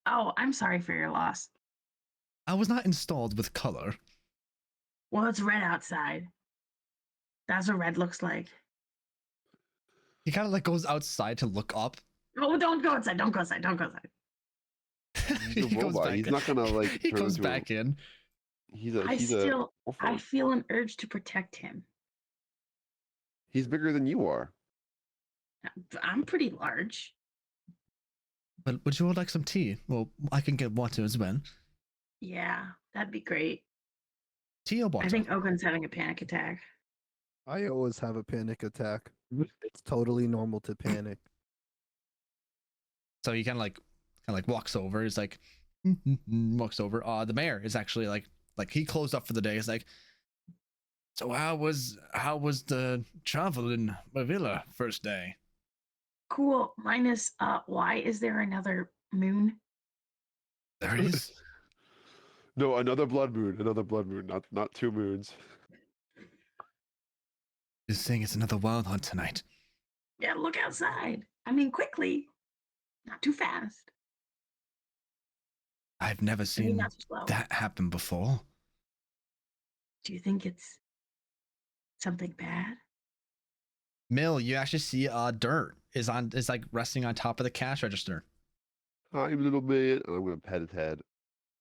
Oh, I'm sorry for your loss. I was not installed with color. Well, it's red outside. That's what red looks like. He kind of like goes outside to look up. Oh, don't go outside. Don't go outside. Don't go outside. He's a robot. He's in. not gonna like. He turn goes into back in. He's a. I Warforged. feel an urge to protect him. He's bigger than you are. I'm pretty large. But would you all like some tea? Well, I can get water as well. Yeah, that'd be great. Tea or water? I think Ogun's having a panic attack. I always have a panic attack. It's totally normal to panic. So he kind of like walks over. He's like, walks over. The mayor is actually like he closed up for the day. He's like, so how was the travel in Mavilla first day? Cool. Minus, why is there another moon? There is. No, another blood moon. Another blood moon. Not two moons. He's saying it's another wild hunt tonight. Yeah, look outside. I mean, quickly. Not too fast. I've never I mean, seen not too slow. that happen before. Do you think it's something bad? Mill, you actually see dirt is like resting on top of the cash register. Hi, little man. I'm gonna pet his head.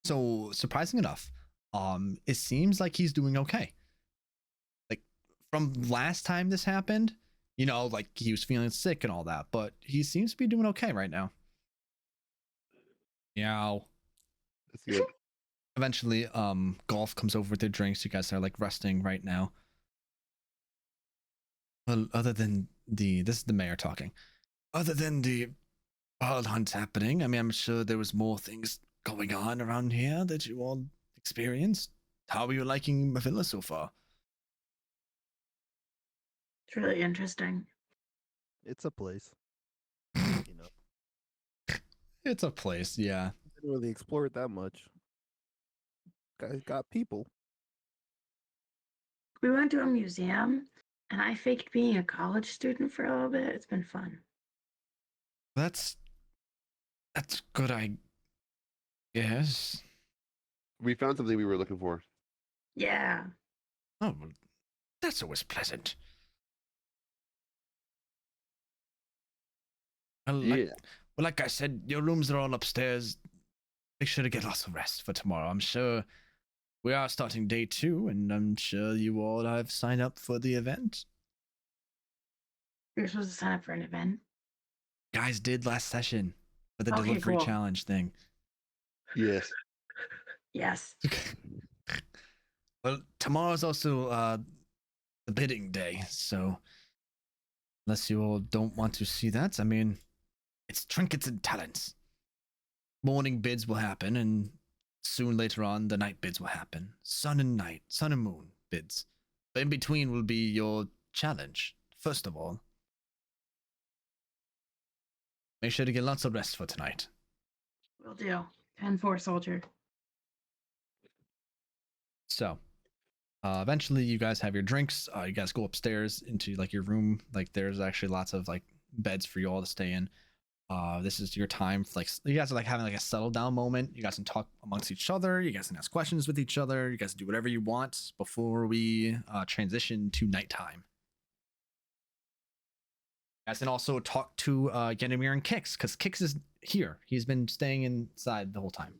So surprising enough, it seems like he's doing okay. Like from last time this happened, you know, like he was feeling sick and all that, but he seems to be doing okay right now. Meow. That's good. Eventually, Golf comes over with their drinks. You guys are like resting right now. Well, other than this is the mayor talking. Other than the wild hunt happening, I mean, I'm sure there was more things going on around here that you all experienced. How are you liking Mavilla so far? It's really interesting. It's a place. You know, It's a place, yeah. didn't really explore it that much. Guys got people. We went to a museum, and I faked being a college student for a little bit. It's been fun. That's good, I guess. We found something we were looking for. Yeah. Oh, well, that's always pleasant. Well, like I said, your rooms are all upstairs. Make sure to get lots of rest for tomorrow. I'm sure we are starting day 2, and I'm sure you all have signed up for the event. You're supposed to sign up for an event. Guys did last session for the Okay, delivery cool. challenge thing. Yes. Yes. Well, tomorrow's also the bidding day, so unless you all don't want to see that, I mean, it's trinkets and talents. Morning bids will happen, and soon later on, the night bids will happen. Sun and moon bids. But in between will be your challenge, first of all. Make sure to get lots of rest for tonight. Will do. 10-4 soldier. So, eventually you guys have your drinks. You guys go upstairs into like your room. Like there's actually lots of like beds for you all to stay in. This is your time. Like you guys are like having like a settle down moment. You guys can talk amongst each other. You guys can ask questions with each other. You guys do whatever you want before we transition to nighttime. You guys can also talk to Genimir and Kix, because Kix is here. He's been staying inside the whole time.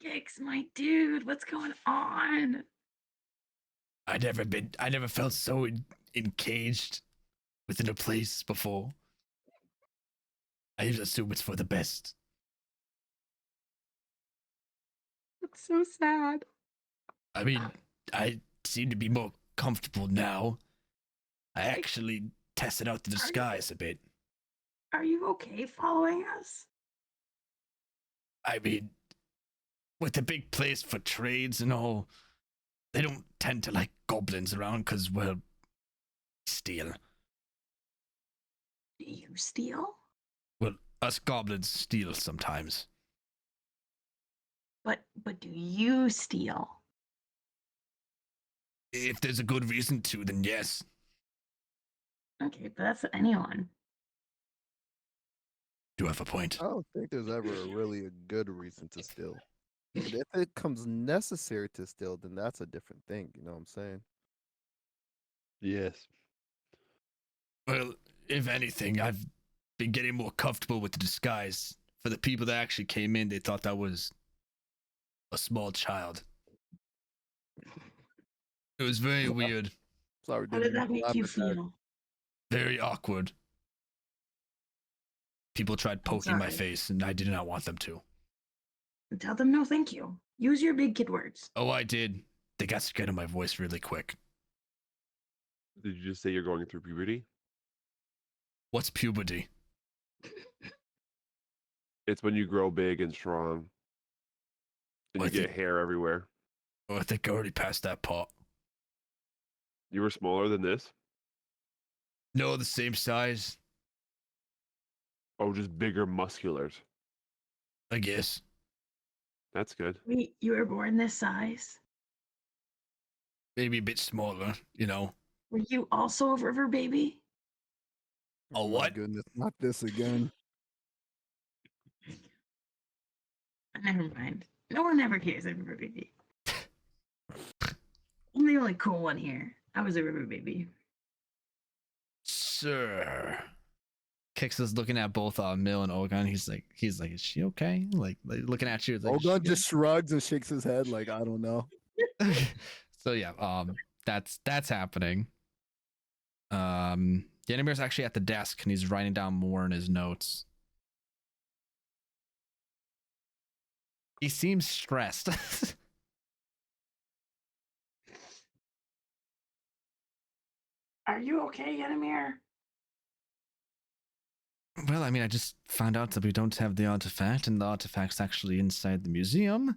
Yikes, my dude, what's going on? I never felt so encaged within a place before. I assume it's for the best. It's so sad. I mean, I seem to be more comfortable now. I actually tested out the disguise a bit. Are you okay following us? I mean, with the big place for trades and all, they don't tend to like goblins around because, well, steal. Do you steal? Well, us goblins steal sometimes. But do you steal? If there's a good reason to, then yes. Okay, but that's anyone. You have a point. I don't think there's ever really a good reason to steal. But if it comes necessary to steal, then that's a different thing. You know what I'm saying? Yes. Well, if anything, I've been getting more comfortable with the disguise. For the people that actually came in, they thought that was a small child. It was very weird, Sorry, How dude, did that make laugh you at that. feel? very awkward. People tried poking my sorry. face, and I did not want them to. Tell them no thank you. Use your big kid words. Oh, I did. They got scared of my voice really quick. Did you just say you're going through puberty? What's puberty? It's when you grow big and strong, and I you get think- hair everywhere. Oh, I think I already passed that part. You were smaller than this? No, the same size, Oh, just bigger musculars. I guess. That's good. Wait, you were born this size? Maybe a bit smaller, you know. Were you also a river baby? A Oh my what? goodness, not this again. Never mind. No one ever cares a river baby. I'm the only cool one here. I was a river baby. Sir. Kix is looking at both Mill and Ogun. He's like, is she okay? Like looking at you. Like, Ogun just shrugs and shakes his head like, I don't know. So yeah, that's happening. Yanimir's actually at the desk and he's writing down more in his notes. He seems stressed. Are you okay, Yanimir? Well, I mean, I just found out that we don't have the artifact, and the artifact's actually inside the museum.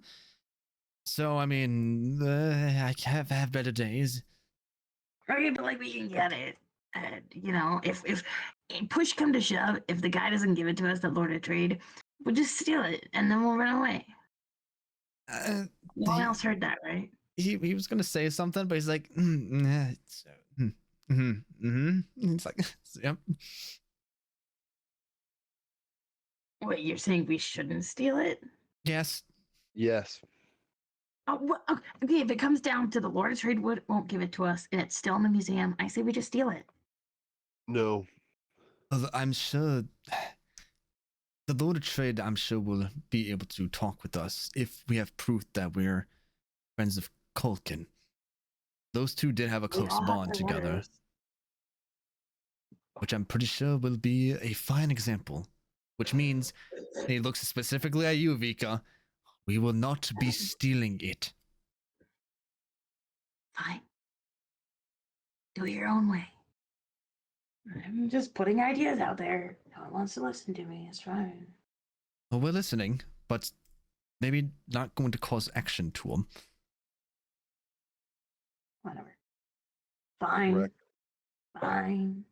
So, I mean, I have better days. Okay, but like we can get it. You know, if push come to shove, if the guy doesn't give it to us, the Lord of Trade, we'll just steal it and then we'll run away. No one else heard that, right? He was gonna say something, but he's like, it's, It's like, yep. Wait, you're saying we shouldn't steal it? Yes. Yes. Okay, if it comes down to the Lord of Trade won't give it to us and it's still in the museum, I say we just steal it. No. I'm sure the Lord of Trade, I'm sure, will be able to talk with us if we have proof that we're friends of Culkin. Those two did have a We close all have bond their together, words. which I'm pretty sure will be a fine example. Which means, and he looks specifically at you, Vika, we will not be stealing it. Fine. Do it your own way. I'm just putting ideas out there. No one wants to listen to me. It's fine. Well, we're listening, but maybe not going to cause action to them. Whatever. Fine. Correct. Fine.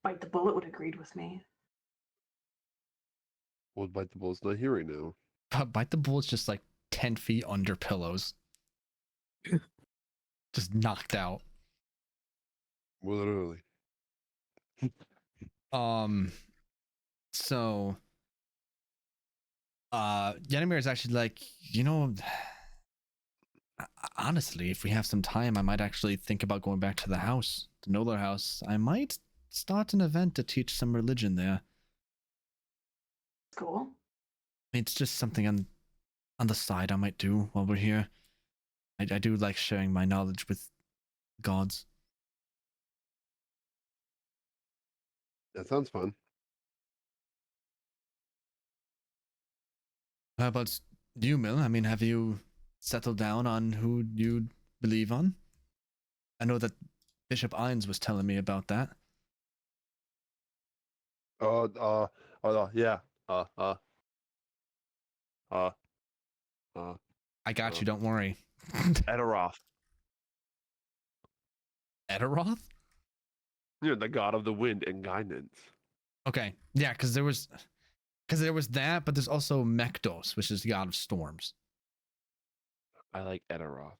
Bite the bullet would have agreed with me. Well, bite the bull's not here right now. Bite the Bull's just like 10 feet under pillows. Just knocked out. Well, literally. So Yanimir is actually like, you know, honestly, if we have some time, I might actually think about going back to the house, the Nolar house. I might start an event to teach some religion there. Cool. It's just something on the side I might do while we're here. I do like sharing my knowledge with gods. That sounds fun. How about you, Mill? I mean, have you settled down on who you believe on? I know that Bishop Ines was telling me about that. Yeah. I got you, don't worry. Edaroth. Edaroth? You're the god of the wind and guidance. Okay, yeah, because there was that, but there's also Mekdos, which is the god of storms. I like Edaroth.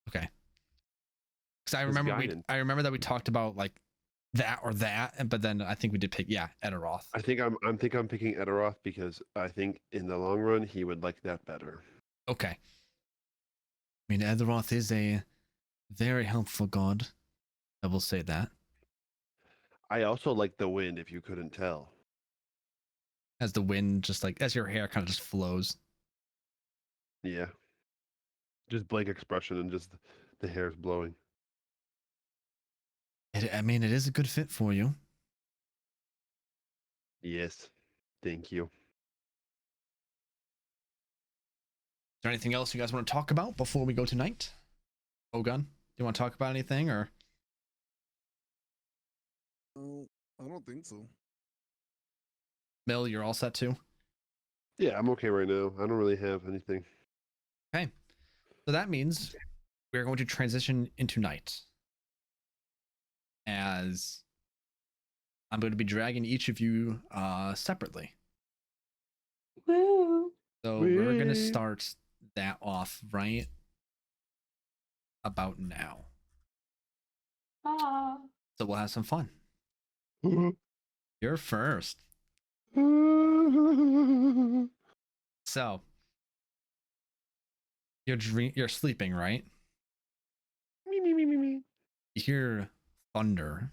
Okay. Because I His remember guidance. I remember that we talked about like that or that, but then I think we did pick Edaroth. I think I'm picking Edaroth because I think in the long run he would like that better. Okay. I mean, Edaroth is a very helpful god. I will say that. I also like the wind, if you couldn't tell. As the wind just like as your hair kind of just flows. Yeah. Just blank expression and just the hair's blowing. I mean, it is a good fit for you. Yes. Thank you. Is there anything else you guys want to talk about before we go tonight? Ogun, do you want to talk about anything or? I don't think so. Mill, you're all set too? Yeah, I'm okay right now. I don't really have anything. Okay. So that means we're going to transition into night. As I'm going to be dragging each of you separately. Woo. So we're going to start that off right about now. Ah. So we'll have some fun. You're first. So you're sleeping, right? You hear thunder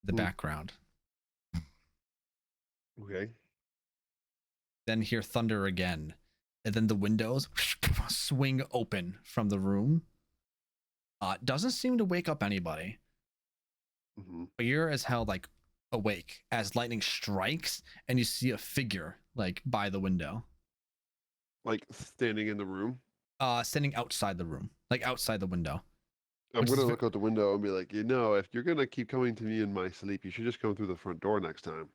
in the background. Okay. Then hear thunder again. And then the windows swing open from the room. Doesn't seem to wake up anybody. Mm-hmm. But you're as hell like awake as lightning strikes and you see a figure like by the window. Like standing in the room. Standing outside the room. Like outside the window. I'm Which is gonna look out the window and be like, if you're gonna keep coming to me in my sleep, you should just come through the front door next time.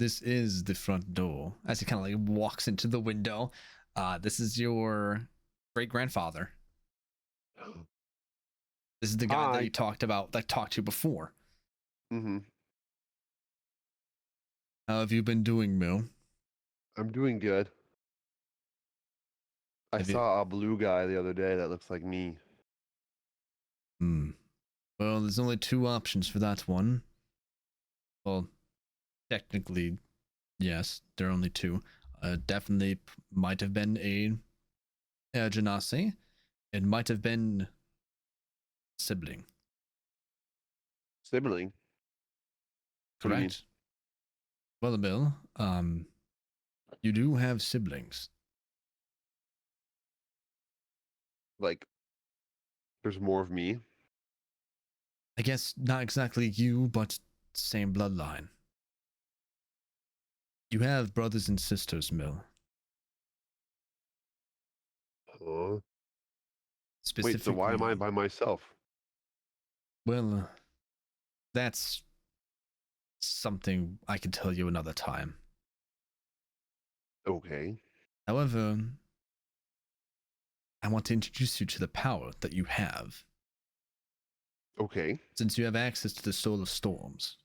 This is the front door. As he kind of like walks into the window. This is your great grandfather. This is the guy that you talked to before. Mm-hmm. How have you been doing, Mill? I'm doing good. I saw a blue guy the other day that looks like me. Well, there's only two options for that one. Well, technically, yes, there are only two. Definitely might have been a Genasi. It might have been sibling. Sibling? What do you mean? Correct. Well, Bill, you do have siblings. Like, there's more of me? I guess not exactly you, but same bloodline. You have brothers and sisters, Mill. Huh? Specifically, Wait, so why am I by myself? Well, that's something I can tell you another time. Okay. However, I want to introduce you to the power that you have. Okay. Since you have access to the Soul of Storms.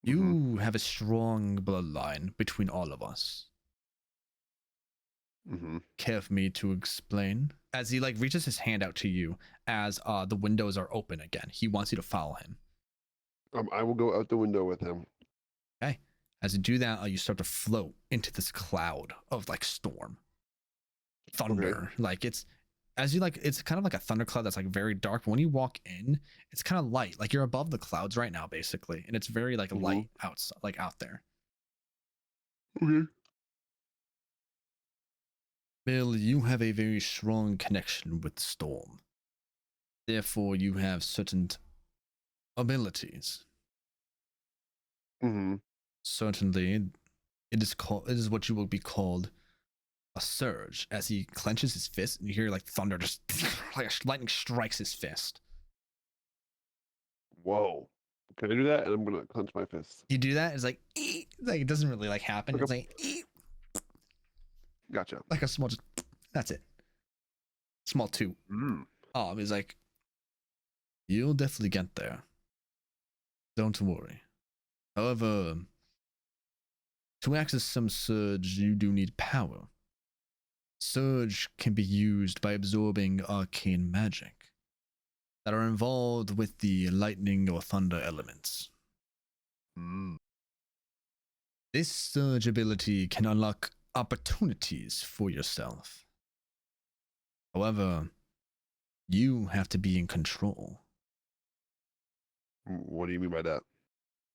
You have a strong bloodline between all of us. Care for me to explain? As he like reaches his hand out to you as the windows are open again. He wants you to follow him. I will go out the window with him. Okay. As you do that, you start to float into this cloud of like storm. Thunder. Okay. Like it's as you like, it's kind of like a thundercloud that's like very dark. But when you walk in, it's kind of light, like you're above the clouds right now, basically, and it's very like light outside, like out there. Okay. Bill, you have a very strong connection with Storm. Therefore, you have certain abilities. Mm-hmm. Certainly, it is what you will be called a surge. As he clenches his fist, and you hear like thunder, just like lightning strikes his fist. Whoa. Can I do that? And I'm gonna clench my fist. You do that, it's like, like it doesn't really like happen. Okay. It's like, Gotcha. like a small, just that's it. Small two. He's like, you'll definitely get there. Don't worry. However, to access some surge, you do need power. Surge can be used by absorbing arcane magic that are involved with the lightning or thunder elements. This surge ability can unlock opportunities for yourself. However, you have to be in control. What do you mean by that?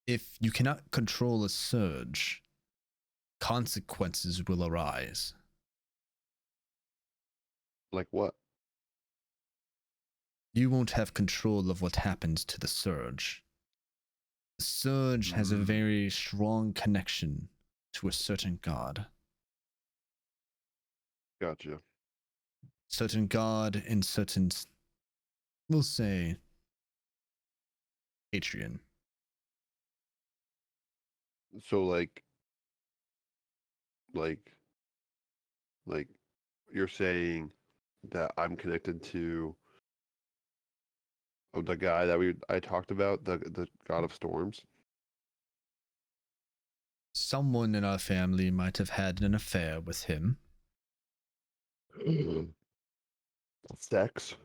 If you cannot control a surge, consequences will arise. Like what? You won't have control of what happens to the surge. The surge has a very strong connection to a certain god. Gotcha. Certain god and certain, we'll say, Patreon. So like you're saying that I'm connected to the guy that I talked about, the god of storms. Someone in our family might have had an affair with him. Sex.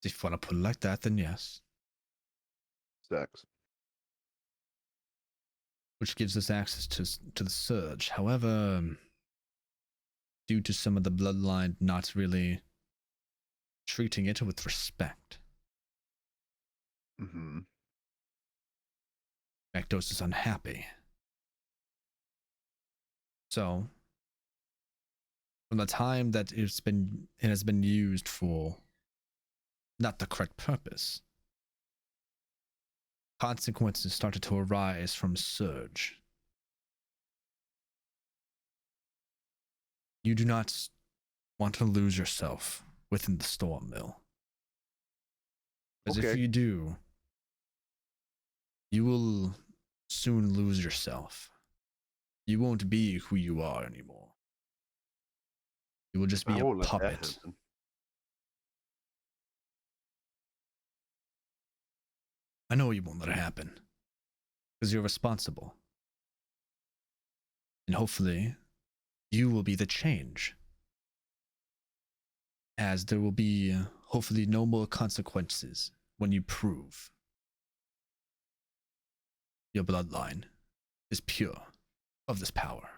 If you want to put it like that, then yes. Sex. Which gives us access to the surge. However, due to some of the bloodline not really treating it with respect, Macdos is unhappy. So, from the time that it has been used for not the correct purpose, consequences started to arise from surge. You do not want to lose yourself within the storm mill. Because if you do, you will soon lose yourself. You won't be who you are anymore. You will just be a puppet. I know you won't let it happen. Because you're responsible. And hopefully, you will be the change. As there will be, hopefully, no more consequences when you prove your bloodline is pure of this power.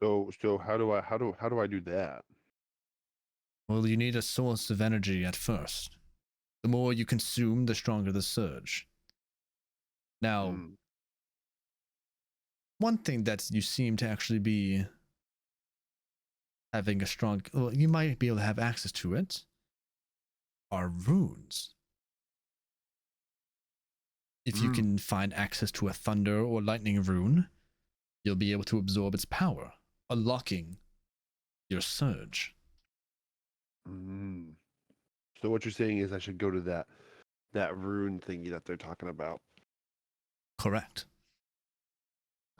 So how do I do that? Well, you need a source of energy at first. The more you consume, the stronger the surge. Now, one thing that you seem to actually be having a strong, well, you might be able to have access to it, are runes. If you can find access to a thunder or lightning rune, you'll be able to absorb its power, unlocking your surge. So what you're saying is I should go to that rune thingy that they're talking about. Correct.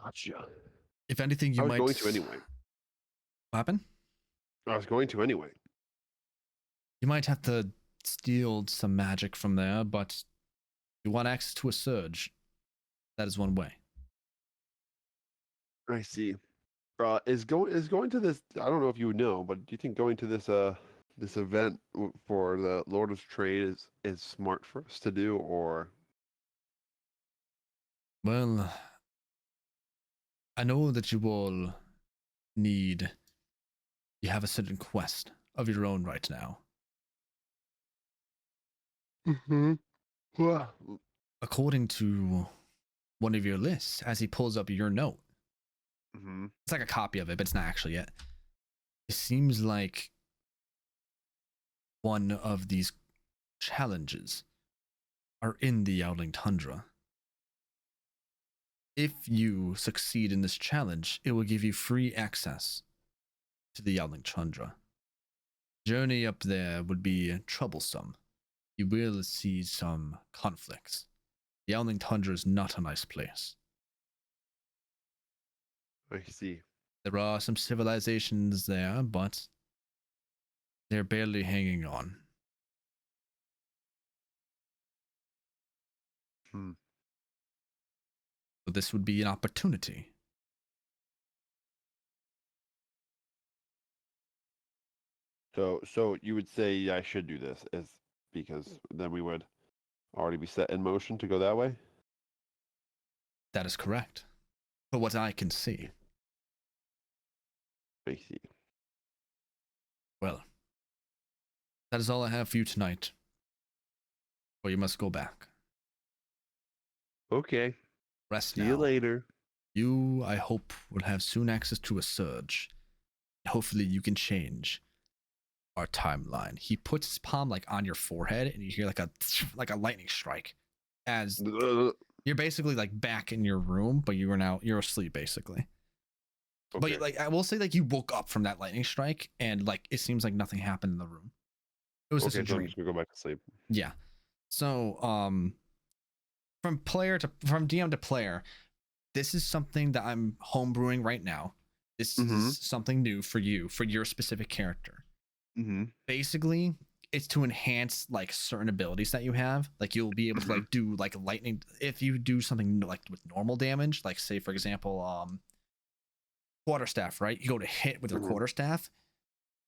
Gotcha. If anything, you might. I was going to anyway. What happened? I was going to anyway. You might have to steal some magic from there, but you want access to a surge. That is one way. I see. Is going to this? I don't know if you would know, but do you think going to this event for the Lord of Trade is smart for us to do, or? Well, I know that you all you have a certain quest of your own right now. Mm-hmm. According to one of your lists, as he pulls up your note, Mm-hmm. it's like a copy of it, but it's not actually it. It seems like one of these challenges are in the Yowling Tundra. If you succeed in this challenge, it will give you free access to the Yowling Tundra. Journey up there would be troublesome. You will see some conflicts. The Yowling Tundra is not a nice place. I see. There are some civilizations there, but they're barely hanging on. Hmm. So this would be an opportunity. So you would say I should do this, is because then we would already be set in motion to go that way? That is correct. For what I can see. I see. Well, that is all I have for you tonight. Or you must go back. Okay. Rest See now. you later. You, I hope, will have soon access to a surge. Hopefully you can change our timeline. He puts his palm like on your forehead and you hear like a lightning strike. As you're basically like back in your room, but you're asleep basically. Okay. But like I will say like you woke up from that lightning strike and like it seems like nothing happened in the room. It was just a so I'm dream. just gonna go back to sleep. Yeah. So from DM to player, this is something that I'm homebrewing right now. This is something new for you, for your specific character. Mm-hmm. Basically, it's to enhance like certain abilities that you have. Like you'll be able to like do like lightning if you do something like with normal damage, like say for example, quarterstaff, right? You go to hit with your quarterstaff.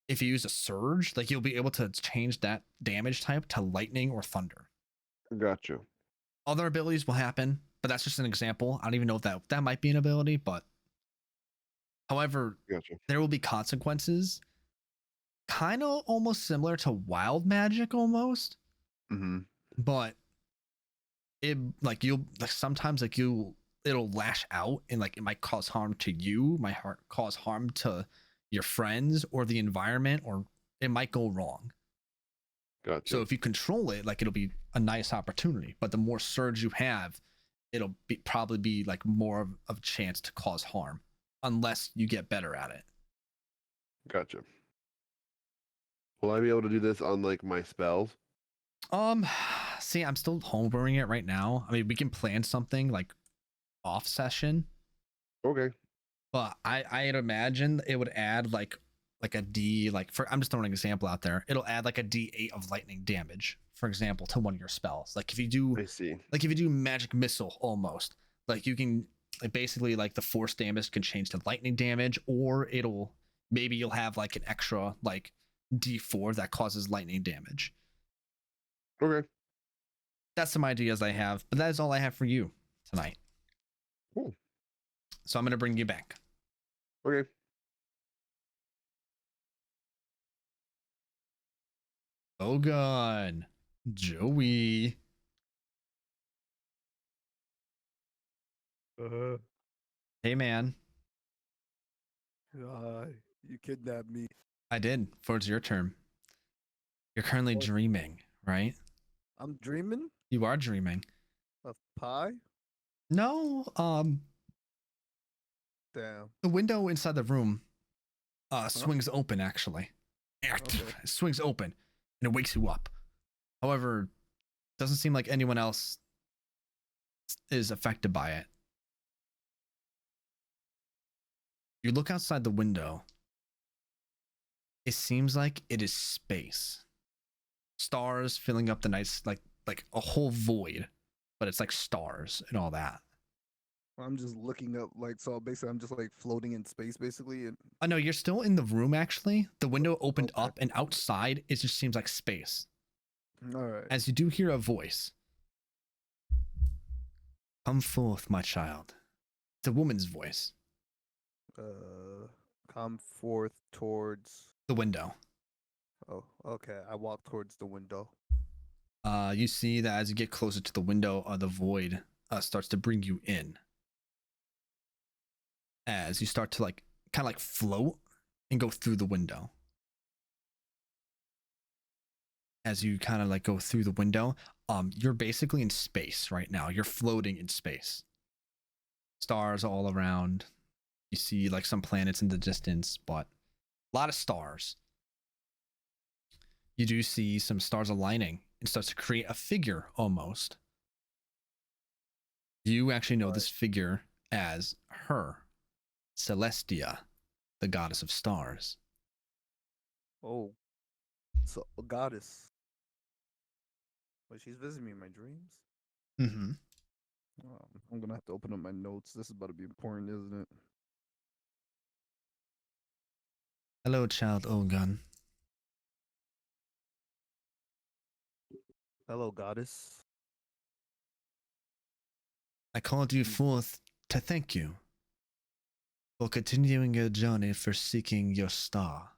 If you use a surge, like you'll be able to change that damage type to lightning or thunder. Gotcha. Other abilities will happen, but that's just an example. I don't even know if that might be an ability, but however, Gotcha. there will be consequences. Kind of almost similar to wild magic almost. Mm-hmm. But it like you'll like sometimes like it'll lash out and like it might cause harm to you, might cause harm to your friends or the environment, or it might go wrong. Gotcha. So if you control it, like it'll be a nice opportunity. But the more surge you have, it'll probably be like more of a chance to cause harm, unless you get better at it. Gotcha. Will I be able to do this on like my spells? See, I'm still homebrewing it right now. I mean, we can plan something like off session, Okay. but I'd imagine it would add like a D, like for I'm just throwing an example out there. It'll add like a D8 of lightning damage, for example, to one of your spells. Like if you do I see. like if you do magic missile almost, like you can like basically like the force damage can change to lightning damage, or maybe you'll have like an extra like D4 that causes lightning damage. Okay. That's some ideas I have, but that is all I have for you tonight. Cool. So I'm going to bring you back. Okay. Oh god, Joey. Hey man, You kidnapped me. I did. It's your turn. You're currently dreaming, right? I'm dreaming You are dreaming. of pie. No, Damn. the window inside the room swings open actually. Okay. It swings open and it wakes you up. However, doesn't seem like anyone else is affected by it. You look outside the window. It seems like it is space. Stars filling up the night, like a whole void, but it's like stars and all that. I'm just looking up, like, so basically, I'm just like floating in space, basically. And Oh no, you're still in the room actually. The window opened Okay. up and outside it just seems like space. all right. As you do hear a voice. Come forth, my child. It's a woman's voice. Come forth towards. The window. Oh, okay. I walk towards the window. You see that as you get closer to the window, the void starts to bring you in. As you start to like kind of like float and go through the window. As you kind of like go through the window, you're basically in space right now. You're floating in space. Stars all around. You see like some planets in the distance, but a lot of stars. You do see some stars aligning and starts to create a figure almost. You actually know this figure as her, Celestia, the goddess of stars. Oh, so a goddess. Wait, she's visiting me in my dreams? Mm-hmm. I'm gonna have to open up my notes. This is about to be important, isn't it? Hello, child Ogun. Hello, goddess. I called you forth to thank you for continuing your journey for seeking your star.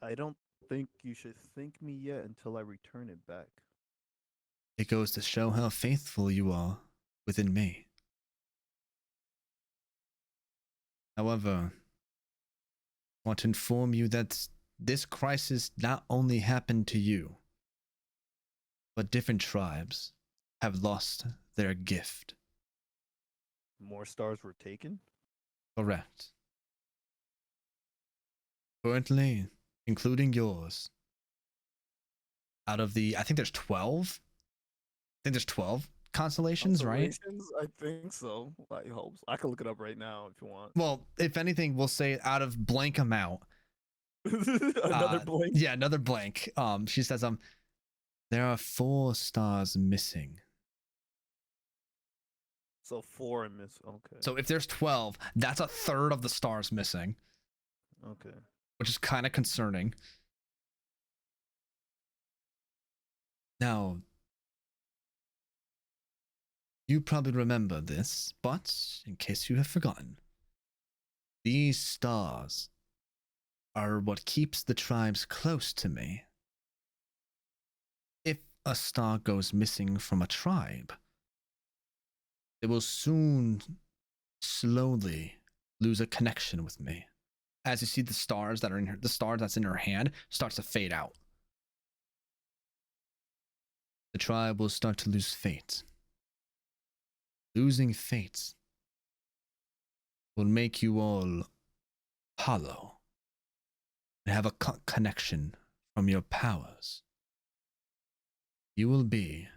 I don't think you should thank me yet until I return it back. It goes to show how faithful you are within me. However, I want to inform you that this crisis not only happened to you, but different tribes have lost their gift. More stars were taken? Correct. Currently, including yours, out of the, I think there's 12. I think there's 12 constellations, right? I think so. I hope so. I can look it up right now if you want. Well, if anything, we'll say out of blank amount. Another blank. Yeah, another blank. She says, there are 4 stars missing. So 4 and miss. Okay. So if there's 12, that's a third of the stars missing. Okay. Which is kind of concerning. Now, you probably remember this, but in case you have forgotten, these stars are what keeps the tribes close to me. If a star goes missing from a tribe, it will soon, slowly lose a connection with me. As you see the stars that are in her, the star that's in her hand starts to fade out. The tribe will start to lose fate. Losing fate will make you all hollow and have a connection from your powers. You will be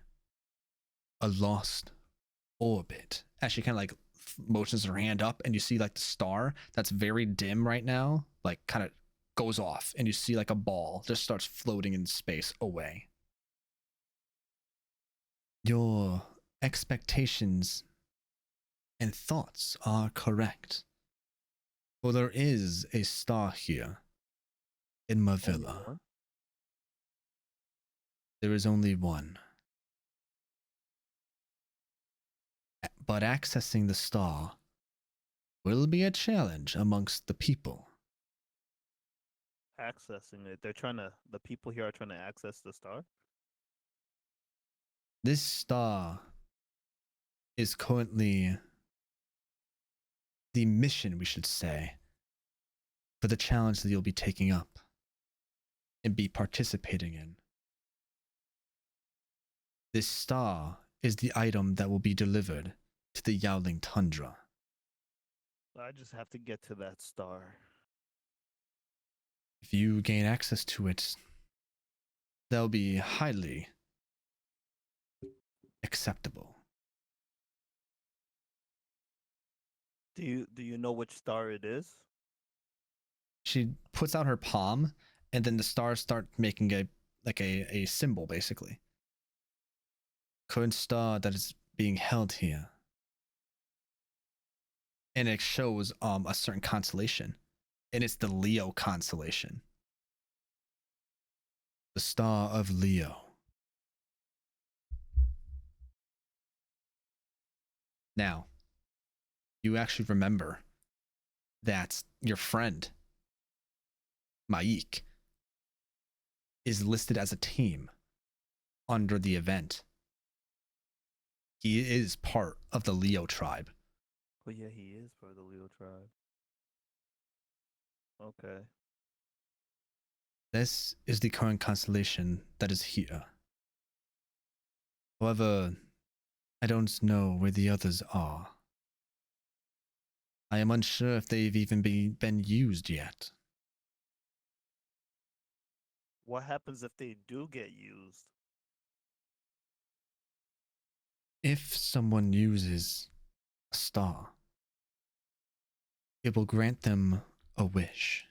a lost orbit. As she kind of like motions her hand up, and you see like the star that's very dim right now, like kind of goes off, and you see like a ball just starts floating in space away. Your expectations and thoughts are correct. For there is a star here in Mavilla. There is only one. But accessing the star will be a challenge amongst the people. Accessing it. The people here are trying to access the star? This star is currently the mission, we should say, for the challenge that you'll be taking up and be participating in. This star is the item that will be delivered to the Yowling Tundra. I just have to get to that star. If you gain access to it, that'll be highly acceptable. Do you know which star it is? She puts out her palm, and then the stars start making a symbol, basically. Current star that is being held here. And it shows a certain constellation. And it's the Leo constellation. The star of Leo. Now, you actually remember that your friend, Maik, is listed as a team under the event. He is part of the Leo tribe. Oh yeah, he is part of the Leo tribe. Okay. This is the current constellation that is here. However, I don't know where the others are. I am unsure if they've even been used yet. What happens if they do get used? If someone uses a star, it will grant them a wish.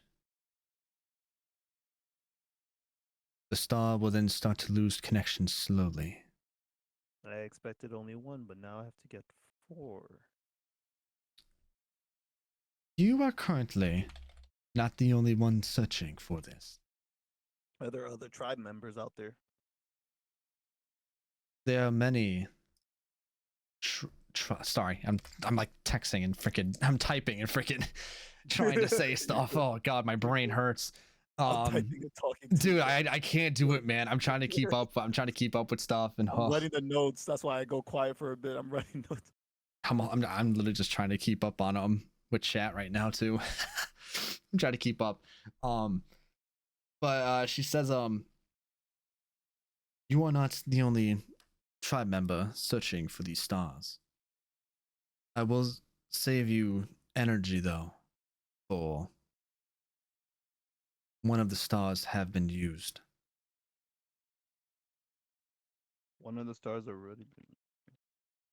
The star will then start to lose connection slowly. I expected only one, but now I have to get 4. You are currently not the only one searching for this. Are there other tribe members out there? There are many. Sorry, I'm like texting and freaking. I'm typing and freaking trying to say stuff. Oh God, my brain hurts. I'm typing and talking to Dude, you. I can't do it, man. I'm trying to keep up. I'm trying to keep up with stuff and I'm writing the notes. That's why I go quiet for a bit. I'm writing notes. I'm literally just trying to keep up on with chat right now too. I'm trying to keep up. But she says you are not the only tribe member searching for these stars. I will save you energy though, for one of the stars have been used. One of the stars already been.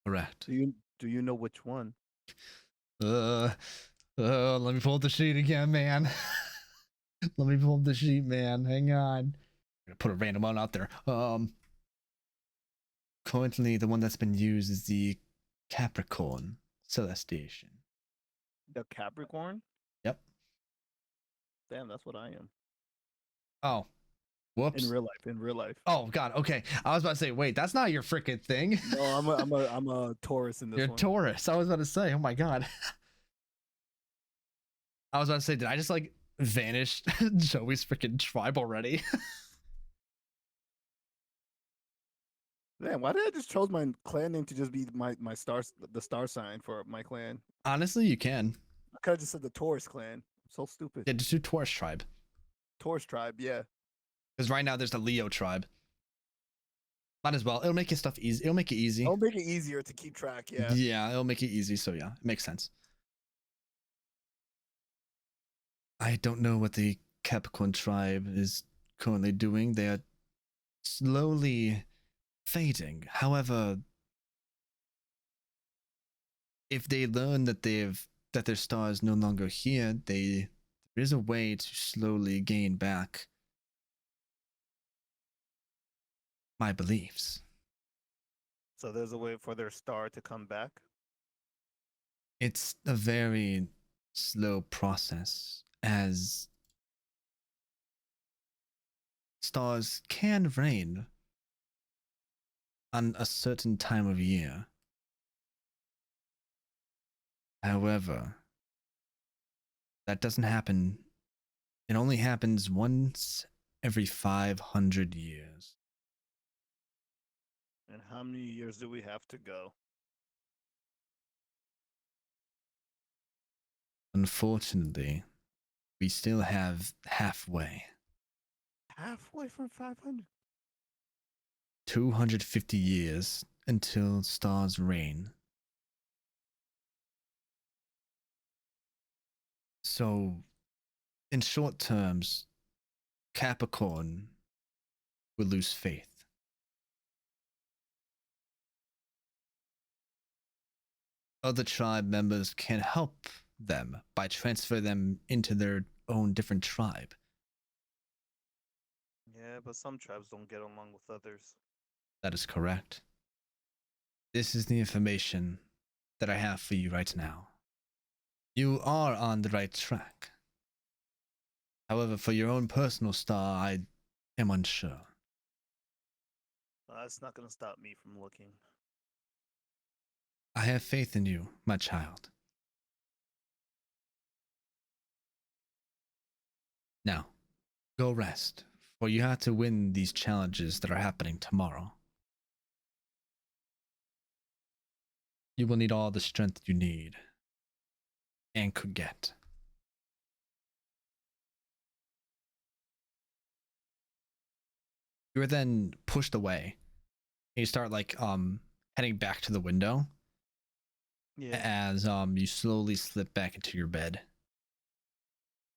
Correct. Do you know which one? Let me pull up the sheet again, man. Let me pull up the sheet, man. Hang on. I'm gonna put a random one out there. Currently, the one that's been used is the Capricorn Celestation. The Capricorn? Yep. Damn, that's what I am. Oh, whoops. In real life. In real life. Oh God. Okay, I was about to say, wait, that's not your freaking thing. No, I'm a Taurus in this You're one. Taurus. I was about to say, oh my God. I was about to say, did I just like vanish Joey's freaking tribe already? Damn, why did I just chose my clan name to just be my star, the star sign for my clan? Honestly, you can. I could have just said the Taurus clan. I'm so stupid. Yeah, just do Taurus tribe. Taurus tribe, yeah. Because right now there's the Leo tribe. Might as well. It'll make your stuff easy. It'll make it easy. It'll make it easier to keep track, yeah. Yeah, it'll make it easy. So yeah, it makes sense. I don't know what the Capricorn tribe is currently doing. They are slowly fading. However, if they learn that their star is no longer here, there is a way to slowly gain back my beliefs. So there's a way for their star to come back? It's a very slow process, as stars can reign on a certain time of year. However, that doesn't happen. It only happens once every 500 years. And how many years do we have to go? Unfortunately, we still have halfway. Halfway from 500? 250 years until stars reign. So, in short terms, Capricorn will lose faith. Other tribe members can help them by transfer them into their own different tribe. Yeah, but some tribes don't get along with others. That is correct. This is the information that I have for you right now. You are on the right track. However, for your own personal star, I am unsure. That's not going to stop me from looking. I have faith in you, my child. Now, go rest, for you have to win these challenges that are happening tomorrow. You will need all the strength you need and could get. You are then pushed away. And you start like heading back to the window as you slowly slip back into your bed.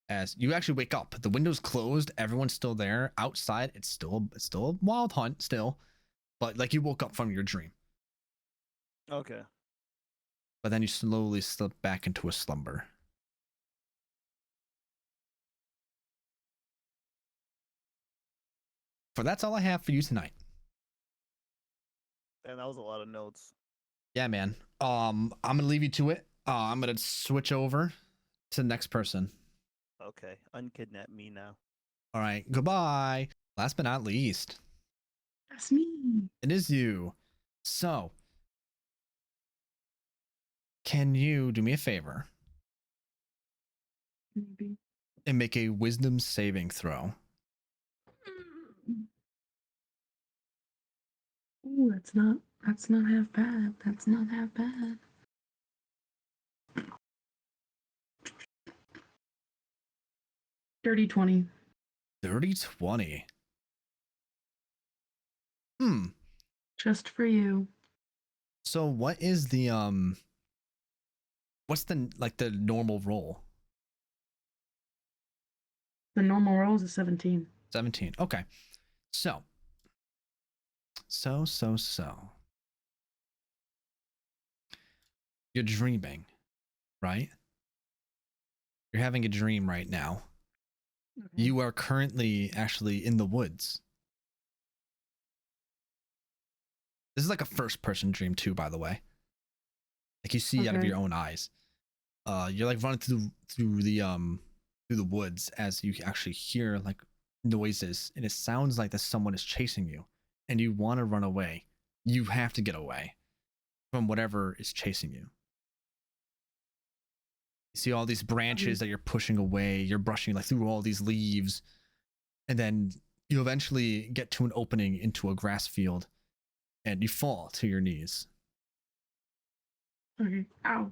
As you actually wake up, the window's closed, everyone's still there. Outside, it's still a wild hunt still, but like you woke up from your dream. Okay. But then you slowly slip back into a slumber. For that's all I have for you tonight. And that was a lot of notes. Yeah, man. I'm gonna leave you to it. I'm gonna switch over to the next person. Okay. Unkidnap me now. All right, goodbye. Last but not least, That's me. it is you. So, can you do me a favor Maybe. and make a wisdom saving throw? Ooh, that's not half bad. That's not half bad. Dirty 20. Dirty 20. Just for you. So what is the what's the normal roll? The normal roll is a 17. 17. Okay. So. You're dreaming, right? You're having a dream right now. Okay. You are currently actually in the woods. This is like a first person dream too, by the way. Like you see out of Okay. your own eyes. You're like running through the woods as you actually hear like noises, and it sounds like that someone is chasing you, and you want to run away. You have to get away from whatever is chasing you. You see all these branches that you're pushing away. You're brushing like through all these leaves, and then you eventually get to an opening into a grass field, and you fall to your knees. Okay. Ow.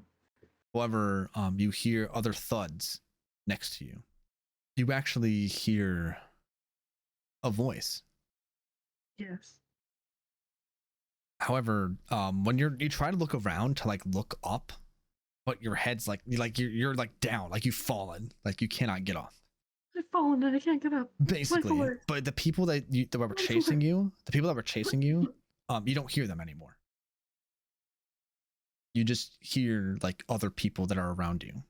However, you hear other thuds next to you. You actually hear a voice. Yes. However, when you try to look around to like look up, but your head's like you're like down, like you've fallen, like you cannot get off. I've fallen and I can't get up. Basically, forward. but the people that were Life chasing alert. you, you don't hear them anymore. You just hear like other people that are around you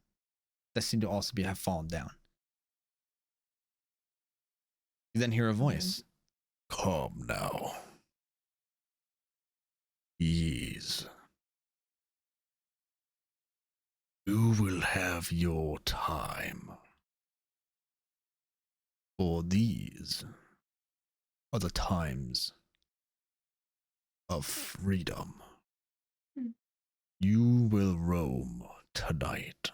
that seem to also have fallen down. You then hear a voice. Come now. Ease. You will have your time. For these are the times of freedom. You will roam tonight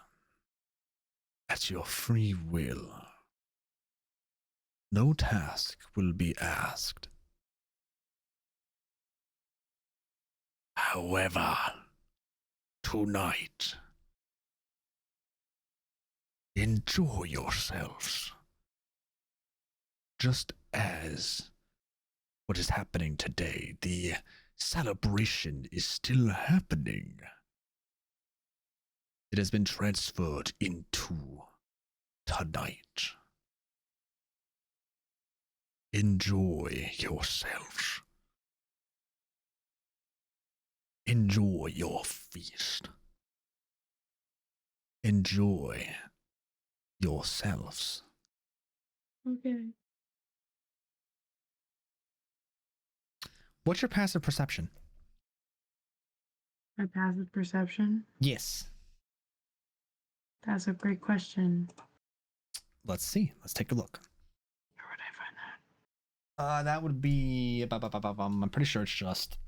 at your free will. No task will be asked. However, tonight, enjoy yourselves. Just as what is happening today, the celebration is still happening. It has been transferred into tonight. Enjoy yourselves. Enjoy your feast. Enjoy yourselves. Okay. What's your passive perception? My passive perception? Yes. That's a great question. Let's see. Let's take a look. Where would I find that? That would be. I'm pretty sure it's just.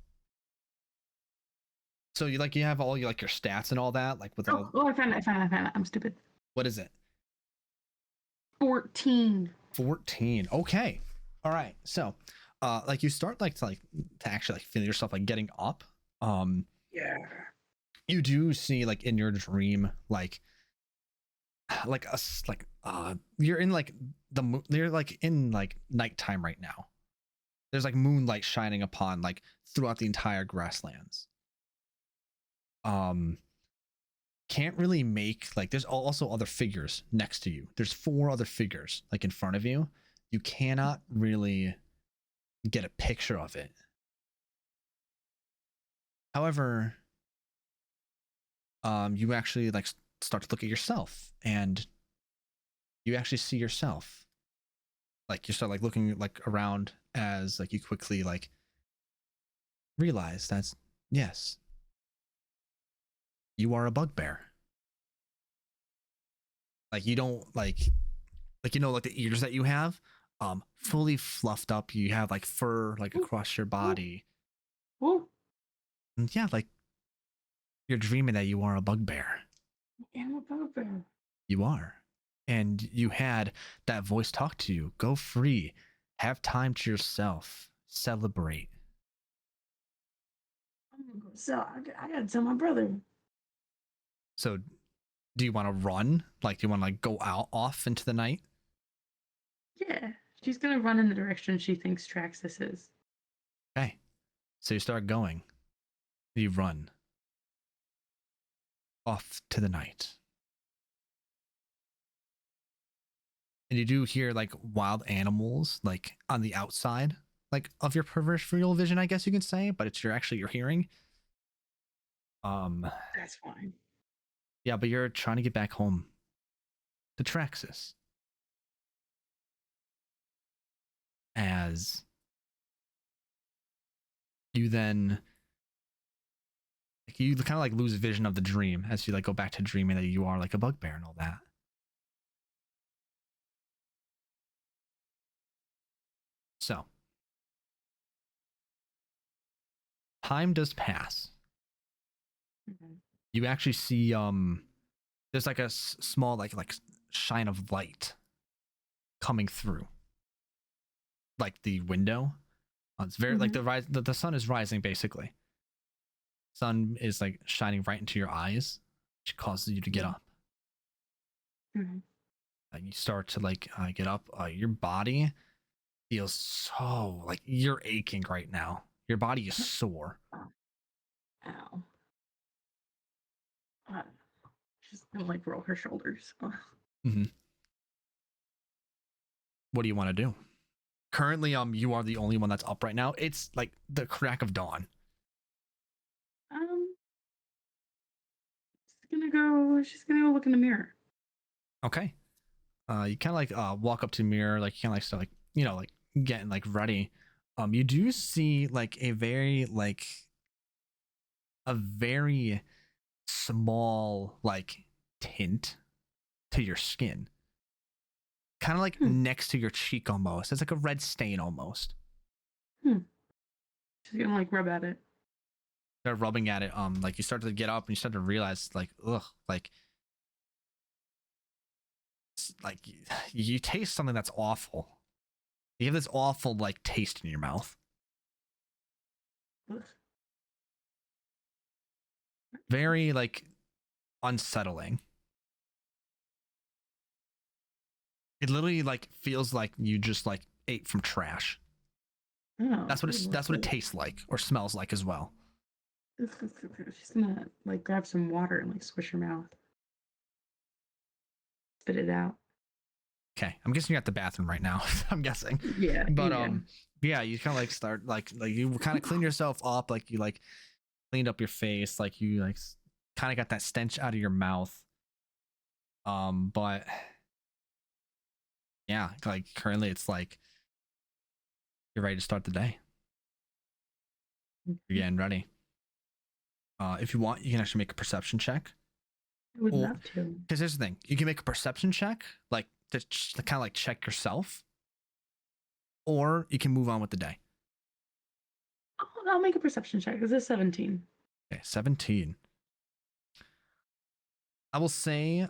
So you have all your stats and all that, like with all. Oh, I found it. I'm stupid. What is it? 14. 14. Okay. All right. So, like you start to actually like feel yourself like getting up. Yeah. You do see like in your dream you're in like you're like in like nighttime right now. There's like moonlight shining upon like throughout the entire grasslands. Can't really make like there's also other figures next to you. There's 4 other figures like in front of you. You cannot really get a picture of it. However, you actually like start to look at yourself, and you actually see yourself. Like you start like looking like around as like you quickly like realize that's yes, you are a bugbear. Like you don't like you know like the ears that you have fully fluffed up. You have like fur like across your body. Oh, And yeah, like you're dreaming that you are a bugbear. I'm a bugbear. You are. And you had that voice talk to you. Go free. Have time to yourself. Celebrate. I'm gonna go sell. I gotta tell my brother. So do you want to run? Like, do you want to like go out off into the night? Yeah, she's gonna run in the direction she thinks Traxxas is. Okay. So you start going. You run off to the night. And you do hear like wild animals like on the outside like of your peripheral vision, I guess you can say, but it's your hearing. That's fine. Yeah, but you're trying to get back home to Traxxas. As you then like, you kind of like lose vision of the dream as you like go back to dreaming that you are like a bugbear and all that. So time does pass. Mm-hmm. You actually see there's like a small like shine of light coming through like the window. It's very like the sun is rising basically. Sun is like shining right into your eyes, which causes you to get up. Mm-hmm. You start to like get up. Your body feels so like you're aching right now. Your body is sore. Ow. She's gonna like roll her shoulders. Mm-hmm. What do you want to do? Currently, you are the only one that's up right now. It's like the crack of dawn. She's gonna go look in the mirror. Okay. You kind of like walk up to the mirror, like you kind of like start like like getting like ready. You do see like a very small like tint to your skin, kind of like next to your cheek almost. It's like a red stain almost. She's gonna like rub at it. Start rubbing at it. Like you start to get up and you start to realize like like you taste something that's awful. You have this awful like taste in your mouth. Ugh. Very like unsettling. It literally like feels like you just like ate from trash. Oh, That's what it tastes like or smells like as well. She's gonna like grab some water and like swish her mouth. Spit it out. Okay, I'm guessing you're at the bathroom right now. I'm guessing. Yeah. But yeah, you kind of like start like you kind of clean yourself up, like you like cleaned up your face, like you like kind of got that stench out of your mouth. But yeah, like currently it's like you're ready to start the day. You're getting ready. If you want, you can actually make a perception check. I would love to. Because here's the thing: you can make a perception check, like to kind of like check yourself, or you can move on with the day. I'll make a perception check. This is 17. Okay, 17. I will say,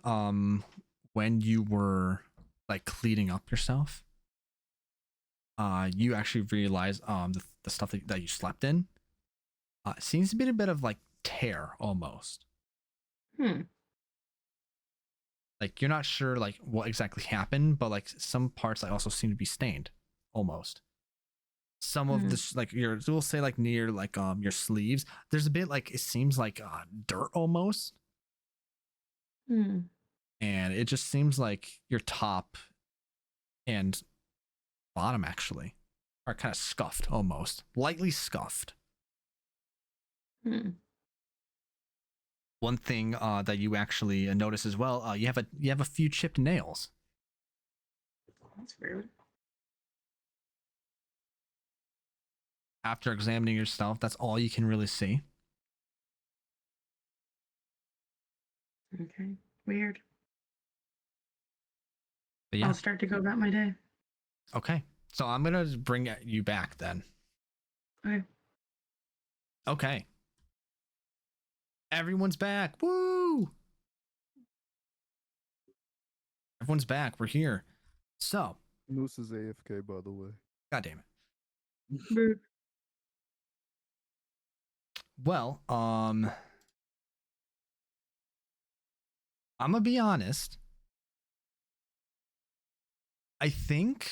when you were like cleaning up yourself, you actually realize the stuff that you slept in seems to be a bit of like tear almost. Like you're not sure like what exactly happened, but like some parts like also seem to be stained almost. Some of this like we'll say like near like your sleeves, there's a bit like it seems like dirt almost. And it just seems like your top and bottom actually are kind of scuffed almost, lightly scuffed. One thing that you actually notice as well, you have a few chipped nails. That's weird. After examining yourself, that's all you can really see. Okay. Weird. But yeah. I'll start to go about my day. Okay. So I'm gonna bring you back then. Okay. Okay. Everyone's back. Woo! Everyone's back. We're here. So. Moose is AFK, by the way. God damn it. Well, I'm gonna be honest. I think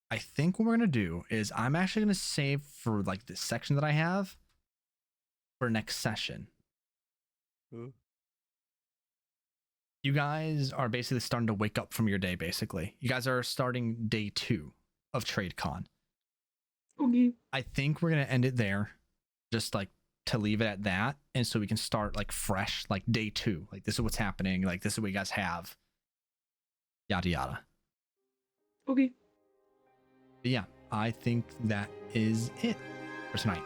what we're gonna do is I'm actually gonna save for like this section that I have for next session. You guys are basically starting to wake up from your day. Basically, you guys are starting day 2 of TradeCon. Okay. I think we're gonna end it there, just like to leave it at that, and so we can start like fresh, like day 2. Like this is what's happening. Like this is what you guys have. Yada yada. Okay. But yeah, I think that is it for tonight.